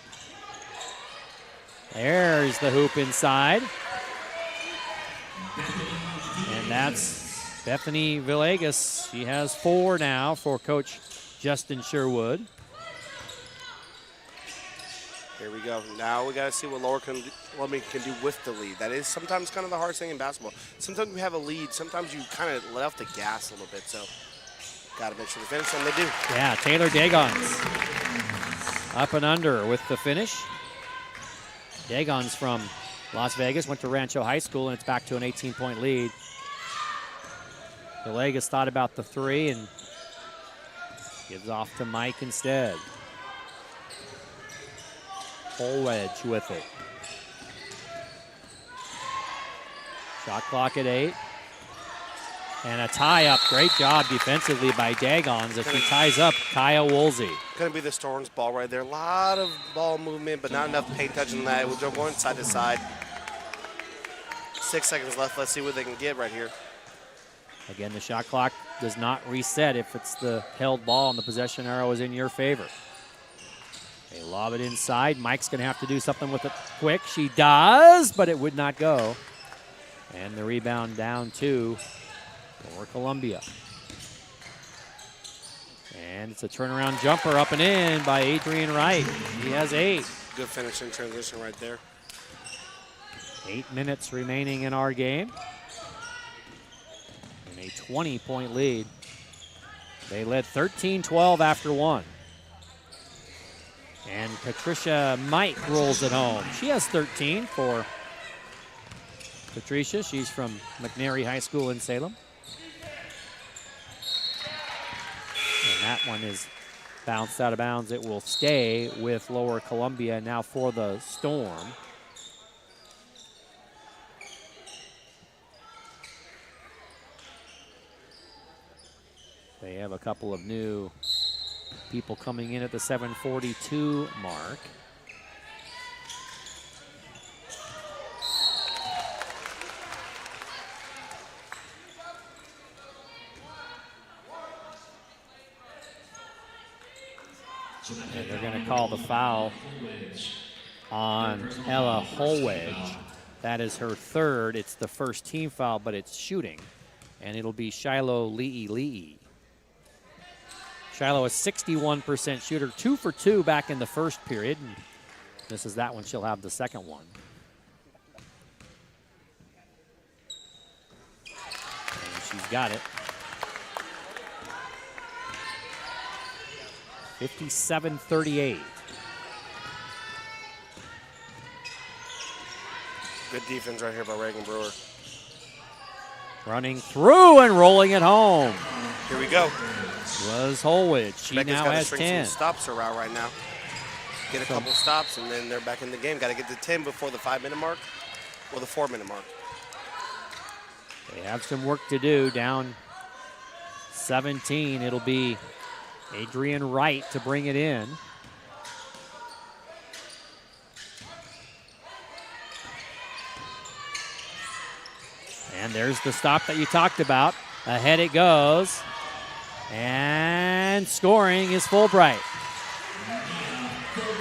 There's the hoop inside. And that's Bethany Villegas. She has 4 now for Coach Justin Sherwood. Here we go. Now we got to see what Lower Columbia can do with the lead. That is sometimes kind of the hardest thing in basketball. Sometimes we have a lead. Sometimes you kind of let off the gas a little bit. So got to make sure to finish, and they do. Yeah, Taylor Dagons up and under with the finish. Dagons from Las Vegas, went to Rancho High School, and it's back to an 18-point lead. Villegas thought about the 3 and Gives off to Mike instead. Holwedge with it. Shot clock at 8. And a tie-up. Great job defensively by Dagons as she ties up Kaya Woolsey. Going to be the Storm's ball right there. A lot of ball movement, but not enough paint touching that. We'll go going side to side. 6 seconds left. Let's see what they can get right here. Again, the shot clock does not reset if it's the held ball and the possession arrow is in your favor. They lob it inside. Mike's going to have to do something with it quick. She does, but it would not go. And the rebound down to Lower Columbia. And it's a turnaround jumper up and in by Adrian Wright. He has 8. Good finish in transition right there. 8 minutes remaining in our game. And a 20-point lead. They led 13-12 after 1. And Patricia Mike rolls it home. She has 13 for Patricia. She's from McNary High School in Salem. And that one is bounced out of bounds. It will stay with Lower Columbia now for the Storm. They have a couple of new people coming in at the 7:42 mark. And they're going to call the foul on Ella Holwedge. That is her 3rd. It's the first team foul, but it's shooting. And it'll be Shiloh Lee. Shiloh is 61% shooter, 2 for 2 back in the first period. And this is that one. She'll have the second one. And she's got it. 57-38. Good defense right here by Reagan Brewer. Running through and rolling it home. Here we go. Was Holwedge. She Rebecca's now got has to 10. Some stops her out right now. Get a couple stops, and then they're back in the game. Got to get to 10 before the 5-minute mark or the 4-minute mark. They have some work to do. Down 17. It'll be Adrian Wright to bring it in. And there's the stop that you talked about. Ahead it goes. And scoring is Fulbright.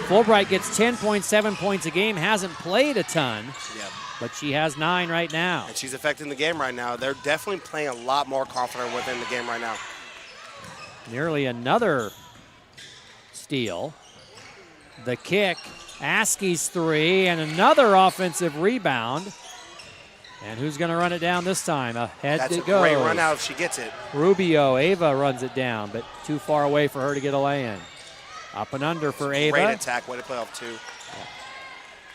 Fulbright gets 10.7 points a game. Hasn't played a ton, but she has 9 right now. And she's affecting the game right now. They're definitely playing a lot more confident within the game right now. Nearly another steal. The kick, Askey's 3, and another offensive rebound. And who's going to run it down this time? Ahead That's it a goes. great run out if she gets it. Rubio, Ava runs it down, but too far away for her to get a lay-in. Up and under for Ava. Great attack, way to play off 2.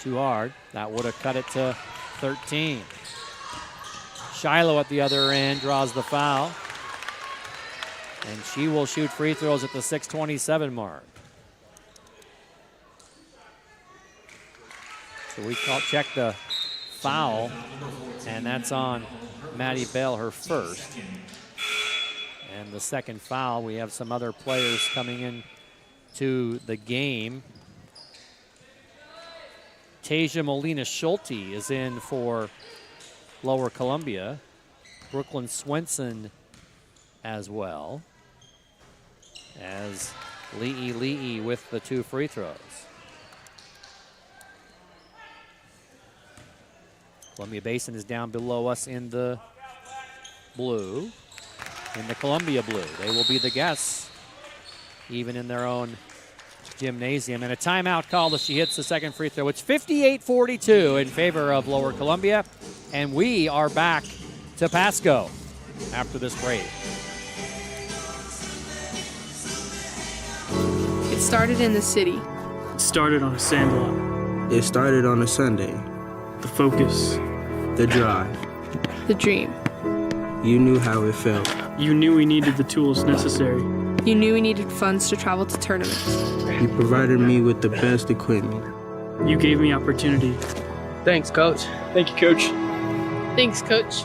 Too hard. That would have cut it to 13. Shiloh at the other end draws the foul. And she will shoot free throws at the 6:27 mark. So we check the foul, and that's on Maddie Bell, her first. And the second foul, we have some other players coming in to the game. Tasia Molina-Schulte is in for Lower Columbia. Brooklyn Swenson as well, as Lee with the 2 free throws. Columbia Basin is down below us in the blue, in the Columbia blue. They will be the guests, even in their own gymnasium. And a timeout called as she hits the second free throw. It's 58-42 in favor of Lower Columbia. And we are back to Pasco after this break. It started in the city. It started on a sandlot. It started on a Sunday. The focus. The drive. The dream. You knew how it felt. You knew we needed the tools necessary. You knew we needed funds to travel to tournaments. You provided me with the best equipment. You gave me opportunity. Thanks, Coach. Thank you, Coach. Thanks, Coach.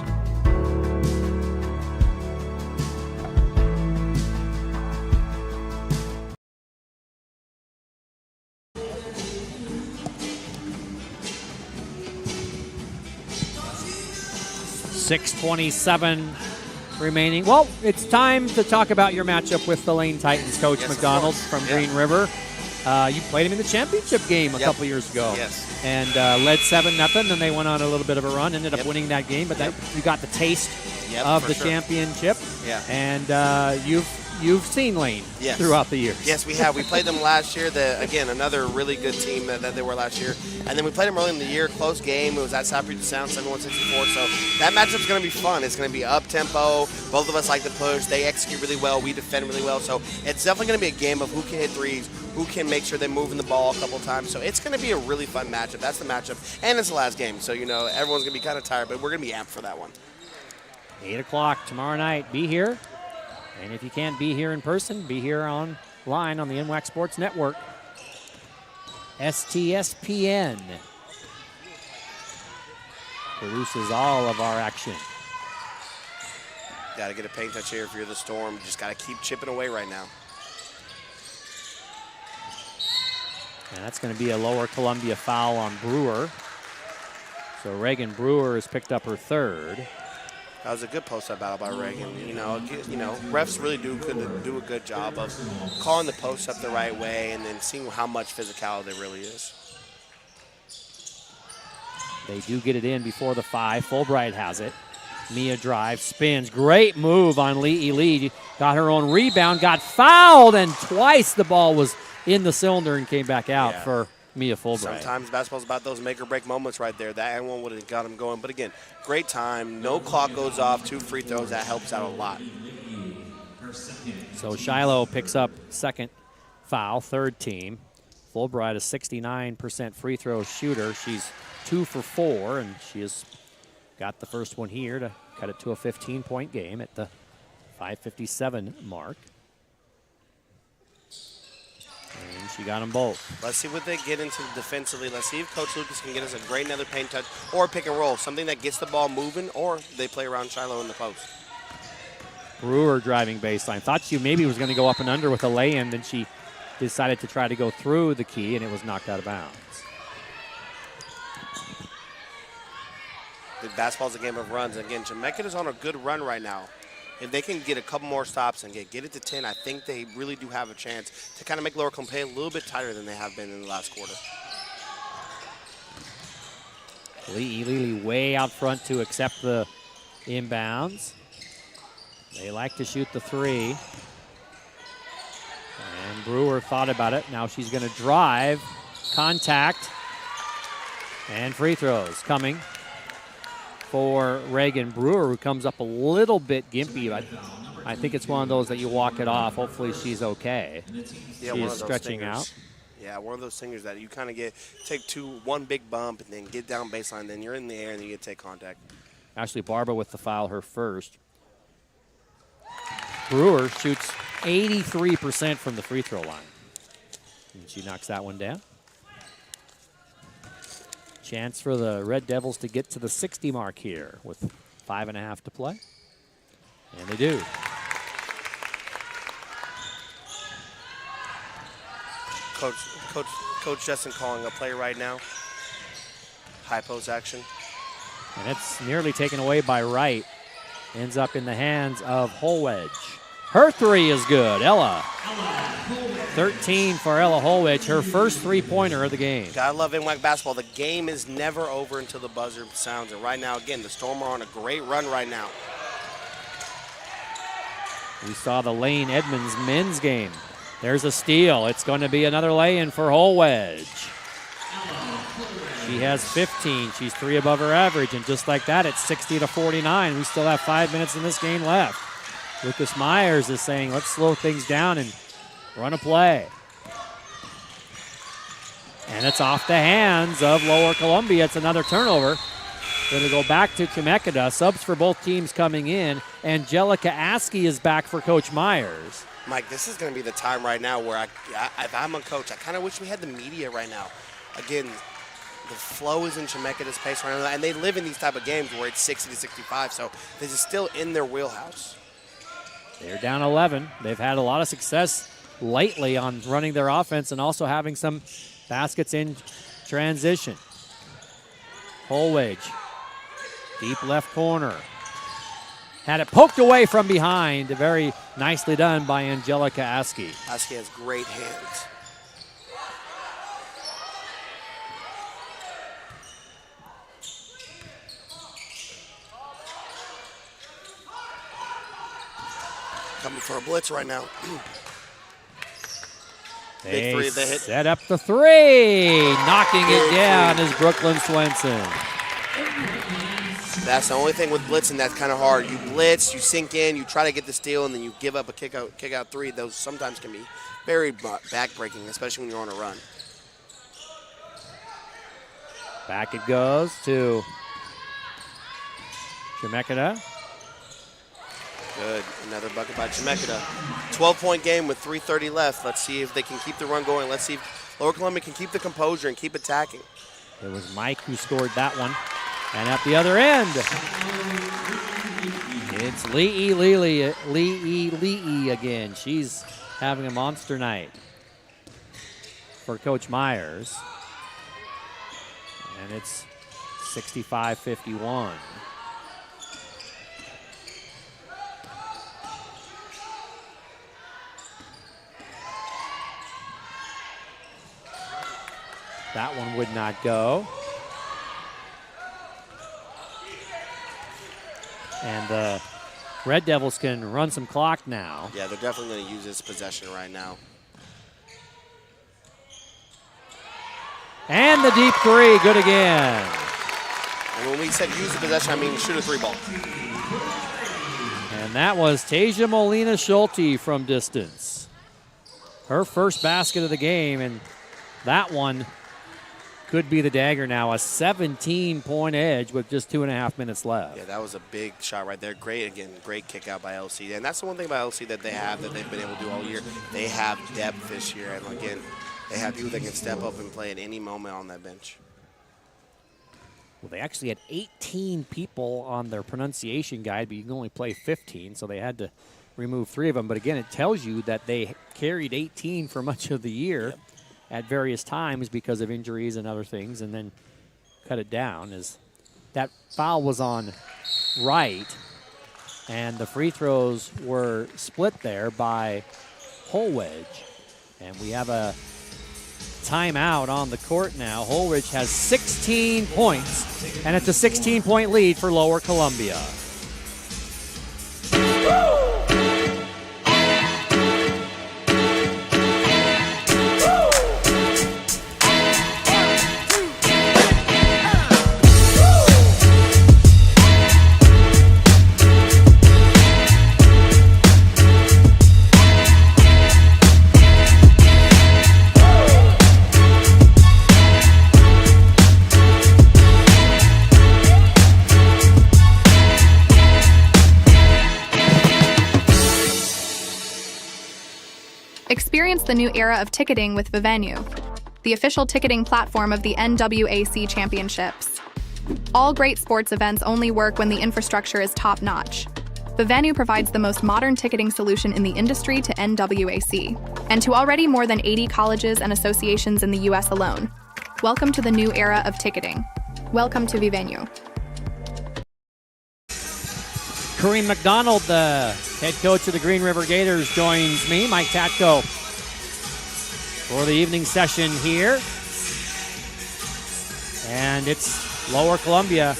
.6:27 remaining. Well, it's time to talk about your matchup with the Lane Titans, Coach McDonald from Green River. You played him in the championship game a couple years ago. Yes. And led 7-0, then they went on a little bit of a run, ended up winning that game, but you got the taste of the championship. Yeah. And you've seen Lane throughout the years. Yes, we have. We played them last year. Again, another really good team that they were last year. And then we played them early in the year, close game. It was at South Puget Sound, 71-64. So that matchup's going to be fun. It's going to be up-tempo. Both of us like to push. They execute really well. We defend really well. So it's definitely going to be a game of who can hit threes, who can make sure they're moving the ball a couple times. So it's going to be a really fun matchup. That's the matchup. And it's the last game. So, everyone's going to be kind of tired, but we're going to be amped for that one. 8 o'clock tomorrow night. Be here. And if you can't be here in person, be here online on the NWAC Sports Network. STSPN produces all of our action. Got to get a paint touch here if you're the Storm. Just got to keep chipping away right now. And that's going to be a Lower Columbia foul on Brewer. So Reagan Brewer has picked up her third. That was a good post-up battle by Reagan. Refs really do a good job of calling the post-up the right way and then seeing how much physicality there really is. They do get it in before the 5. Fulbright has it. Mia drives, spins. Great move on Lee Lee. Got her own rebound, got fouled, and twice the ball was in the cylinder and came back out for Mia Fulbright. Sometimes basketball's about those make-or-break moments right there. That one would have got him going. But again, great time. No clock goes off. 2 free throws. That helps out a lot. So Shiloh picks up second foul, third team. Fulbright, a 69% free throw shooter. She's 2 for 4, and she has got the first one here to cut it to a 15-point game at the 5:57 mark. And she got them both. Let's see what they get into defensively. Let's see if Coach Lucas can get us a great another paint touch or pick and roll, something that gets the ball moving, or they play around Shiloh in the post. Brewer driving baseline. Thought she maybe was going to go up and under with a lay-in, then she decided to try to go through the key, and it was knocked out of bounds. The basketball's a game of runs. Again, Chemeketa's on a good run right now. If they can get a couple more stops and get it to 10, I think they really do have a chance to kind of make Lower Columbia a little bit tighter than they have been in the last quarter. Lee Lely way out front to accept the inbounds. They like to shoot the 3. And Brewer thought about it. Now she's going to drive, contact, and free throws coming for Reagan Brewer, who comes up a little bit gimpy, but I think it's one of those that you walk it off. Hopefully she's okay. Yeah, she is stretching out. Yeah, one of those singers that you kind of take one big bump and then get down baseline, then you're in the air and you get to take contact. Ashley Barba with the foul, her first. Brewer shoots 83% from the free throw line. And she knocks that one down. Chance for the Red Devils to get to the 60 mark here with 5.5 to play. And they do. Coach Justin calling a play right now. High post action. And it's nearly taken away by Wright. Ends up in the hands of Holwedge. Her 3 is good. Ella. 13 for Ella Holwedge, her first 3-pointer of the game. Gotta love NWAC basketball. The game is never over until the buzzer sounds. And right now, again, the Storm are on a great run right now. We saw the Lane Edmonds men's game. There's a steal. It's going to be another lay-in for Holwedge. She has 15. She's 3 above her average. And just like that, it's 60-49. We still have 5 minutes in this game left. Lucas Myers is saying, let's slow things down and run a play. And it's off the hands of Lower Columbia. It's another turnover. Going to go back to Chemeketa. Subs for both teams coming in. Angelica Askey is back for Coach Myers. Mike, this is going to be the time right now where if I'm a coach, I kind of wish we had the media right now. Again, the flow is in Chemeketa's pace right now, and they live in these type of games where it's 60 to 65, so this is still in their wheelhouse. They're down 11. They've had a lot of success lately on running their offense and also having some baskets in transition. Holwage, deep left corner. Had it poked away from behind. Very nicely done by Angelica Askey. Askey has great hands. Coming for a blitz right now. They Big three, they hit. Set up the three. Knocking it down is Brooklyn Swenson. That's the only thing with blitzing that's kind of hard. You blitz, you sink in, you try to get the steal, and then you give up a kick out three. Those sometimes can be very back-breaking, especially when you're on a run. Back it goes to Chemeketa. Good. Another bucket by Chemeketa. 12-point game with 3:30 left. Let's see if they can keep the run going. Let's see if Lower Columbia can keep the composure and keep attacking. It was Mike who scored that one. And at the other end, it's Lee again. She's having a monster night for Coach Myers. And it's 65-51. That one would not go. And the Red Devils can run some clock now. Yeah, they're definitely going to use this possession right now. And the deep three, good again. And when we said use the possession, I mean shoot a three ball. And that was Tasia Molina Schulte from distance. Her first basket of the game, and that one could be the dagger now. A 17-point edge with just 2.5 minutes left. Yeah, that was a big shot right there. Great kick out by LC. And that's the one thing about LC that they have that they've been able to do all year. They have depth this year. And again, they have people that can step up and play at any moment on that bench. Well, they actually had 18 people on their pronunciation guide, but you can only play 15, so they had to remove 3 of them. But again, it tells you that they carried 18 for much of the year. Yep. At various times because of injuries and other things, and then cut it down. As that foul was on Wright, and the free throws were split there by Holwage. And we have a timeout on the court now. Holwage has 16 points, and it's a 16-point lead for Lower Columbia. Experience the new era of ticketing with Vivenue, the official ticketing platform of the NWAC Championships. All great sports events only work when the infrastructure is top-notch. Vivenue provides the most modern ticketing solution in the industry to NWAC, and to already more than 80 colleges and associations in the U.S. alone. Welcome to the new era of ticketing. Welcome to Vivenue. Kareem McDonald, the head coach of the Green River Gators, joins me, Mike Tatko, for the evening session here. And it's Lower Columbia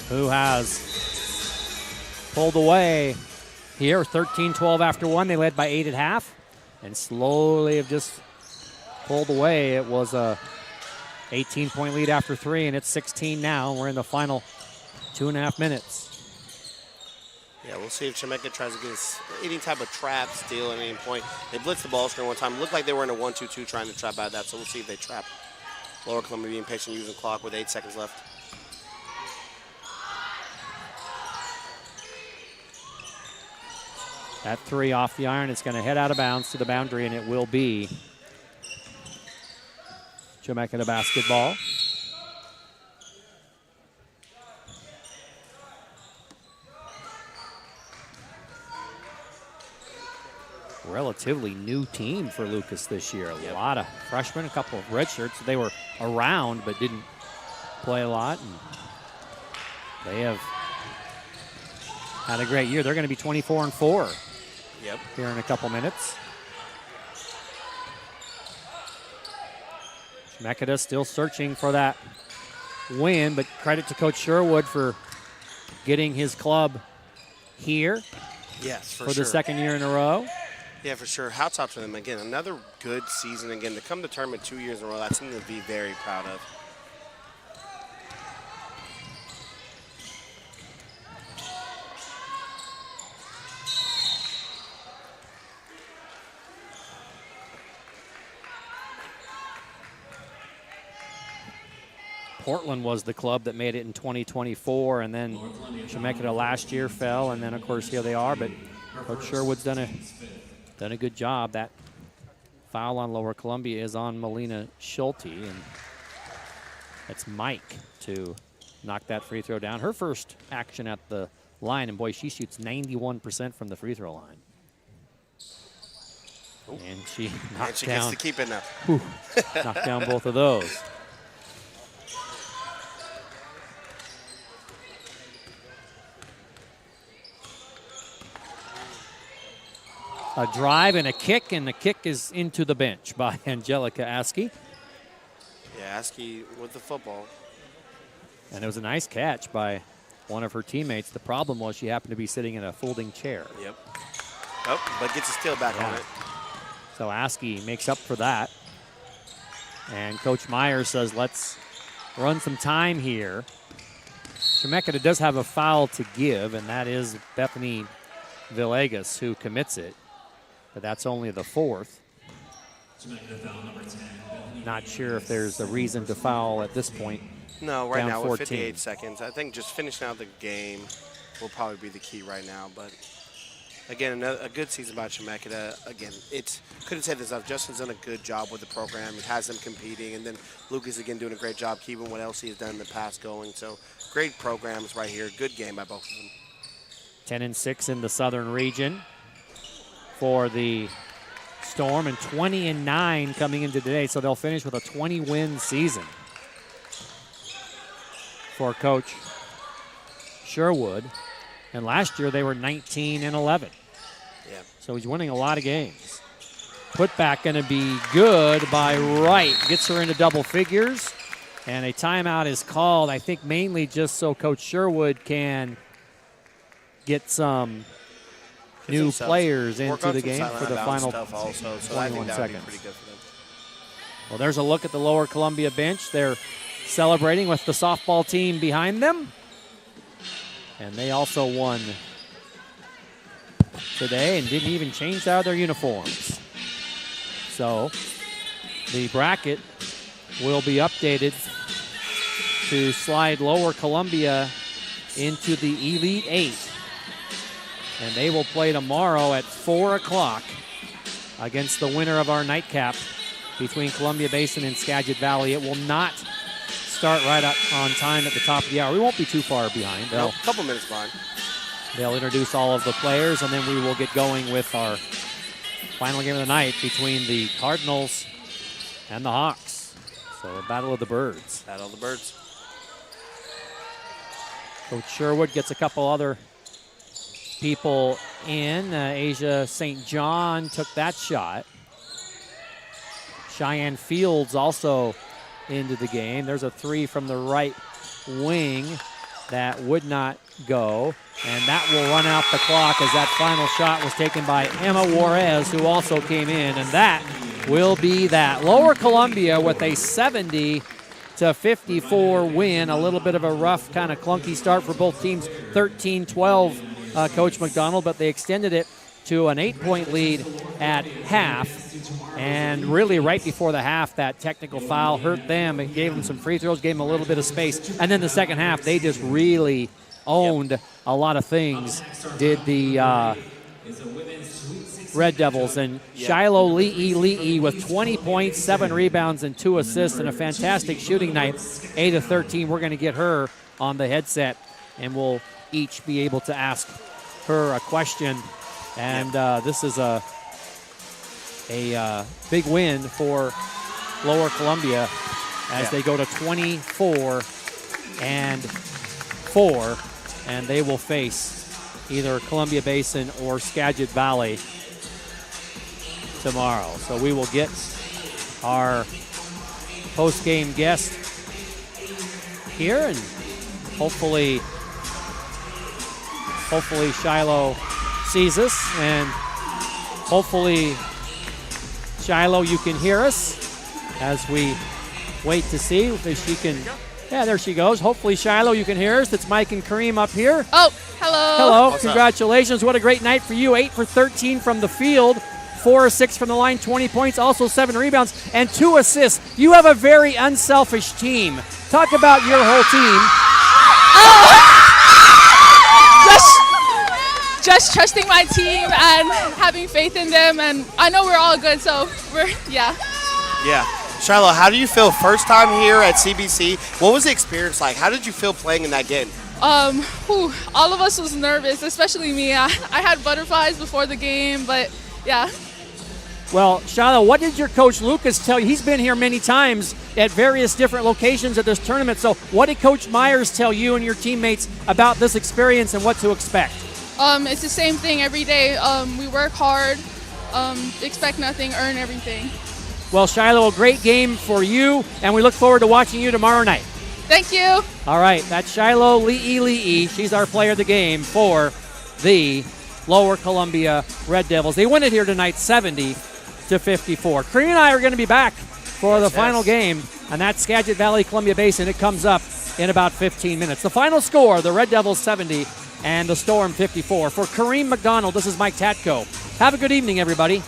who has pulled away here, 13-12 after 1. They led by 8 at half and slowly have just pulled away. It was a 18-point lead after 3, and it's 16 now. We're in the final 2.5 minutes. Yeah, we'll see if Chemeketa tries to get any type of trap, steal at any point. They blitzed the ball screen one time. It looked like they were in a 1-2-2 trying to trap out of that, so we'll see if they trap. Lower Columbia being patient, using the clock with 8 seconds left. That three off the iron. It's going to head out of bounds to the boundary, and it will be Chemeketa basketball. Relatively new team for Lucas this year. A lot of freshmen, a couple of redshirts. They were around but didn't play a lot. And they have had a great year. They're going to be 24-4 here in a couple minutes. Chemeketa still searching for that win, but credit to Coach Sherwood for getting his club here for the second year in a row. Yeah, for sure. Hats off to them. Again, another good season. Again, to come to tournament 2 years in a row, that's something to be very proud of. Portland was the club that made it in 2024, and then Chemeketa last year fell, and then, of course, here they are. But Coach Sherwood's done a good job. That foul on Lower Columbia is on Melina Schulte, and it's Mike to knock that free throw down. Her first action at the line, and boy, she shoots 91% from the free throw line. And she knocked down. Gets to keep it now. Knocked down both of those. A drive and a kick, and the kick is into the bench by Angelica Askey. Yeah, Askey with the football. And it was a nice catch by one of her teammates. The problem was she happened to be sitting in a folding chair. Yep. Oh, but gets a steal back on it. So Askey makes up for that. And Coach Meyer says, let's run some time here. Chemeketa does have a foul to give, and that is Bethany Villegas who commits it. But that's only the fourth. Not sure if there's a reason to foul at this point. No, right now 14. with 58 seconds. I think just finishing out the game will probably be the key right now. But again, a good season by Chemeketa. Again, couldn't say this enough. Justin's done a good job with the program. He has them competing. And then Lucas, again, doing a great job keeping what else he has done in the past going. So great programs right here. Good game by both of them. 10-6 in the Southern region for the Storm, and 20-9 coming into today. So they'll finish with a 20-win season for Coach Sherwood. And last year they were 19-11. Yeah. So he's winning a lot of games. Putback going to be good by Wright. Gets her into double figures. And a timeout is called, I think mainly just so Coach Sherwood can get some new players into the game for the final 21 seconds. Well, there's a look at the Lower Columbia bench. They're celebrating with the softball team behind them. And they also won today and didn't even change out their uniforms. So the bracket will be updated to slide Lower Columbia into the Elite Eight. And they will play tomorrow at 4 o'clock against the winner of our nightcap between Columbia Basin and Skagit Valley. It will not start right up on time at the top of the hour. We won't be too far behind. No, a couple minutes behind. They'll introduce all of the players, and then we will get going with our final game of the night between the Cardinals and the Hawks. So a battle of the birds. Battle of the birds. Coach Sherwood gets a couple other people in. Asia St. John took that shot. Cheyenne Fields also into the game. There's a three from the right wing that would not go. And that will run out the clock as that final shot was taken by Emma Juarez, who also came in. And that will be that. Lower Columbia with a 70-54 win. A little bit of a rough, kind of clunky start for both teams. 13-12, Coach McDonald, but they extended it to an 8-point lead at half. And really right before the half, that technical foul hurt them. It gave them some free throws, gave them a little bit of space. And then the second half, they just really owned a lot of things. Did the Red Devils. And Shiloh Le'e with 20 points, 7 rebounds, and 2 assists, and a fantastic shooting night. 8 of 13. We're going to get her on the headset, and we'll each be able to ask her a question. And this is a big win for Lower Columbia as they go to 24-4, and they will face either Columbia Basin or Skagit Valley tomorrow. So we will get our post-game guest here, and hopefully Shiloh sees us, and hopefully Shiloh, you can hear us as we wait to see if she can. Yeah, there she goes. Hopefully, Shiloh, you can hear us. It's Mike and Kareem up here. Oh, hello. Hello. Congratulations. What a great night for you. 8 for 13 from the field, 4 or 6 from the line, 20 points, also 7 rebounds, and 2 assists. You have a very unselfish team. Talk about your whole team. Just trusting my team and having faith in them, and I know we're all good, so yeah. Shiloh, how do you feel first time here at CBC? What was the experience like? How did you feel playing in that game? All of us was nervous, especially me. I had butterflies before the game, but yeah. Well, Shiloh, what did your coach Lucas tell you? He's been here many times at various different locations at this tournament. So what did Coach Myers tell you and your teammates about this experience and what to expect? It's the same thing every day. We work hard, expect nothing, earn everything. Well, Shiloh, a great game for you, and we look forward to watching you tomorrow night. Thank you. All right, that's Shiloh Le'e. She's our player of the game for the Lower Columbia Red Devils. They win it here tonight, 70-54. Kareem and I are going to be back for the final game, and that's Skagit Valley, Columbia Basin. It comes up in about 15 minutes. The final score, the Red Devils 70 and the Storm 54. For Kareem McDonald, this is Mike Tatko. Have a good evening, everybody.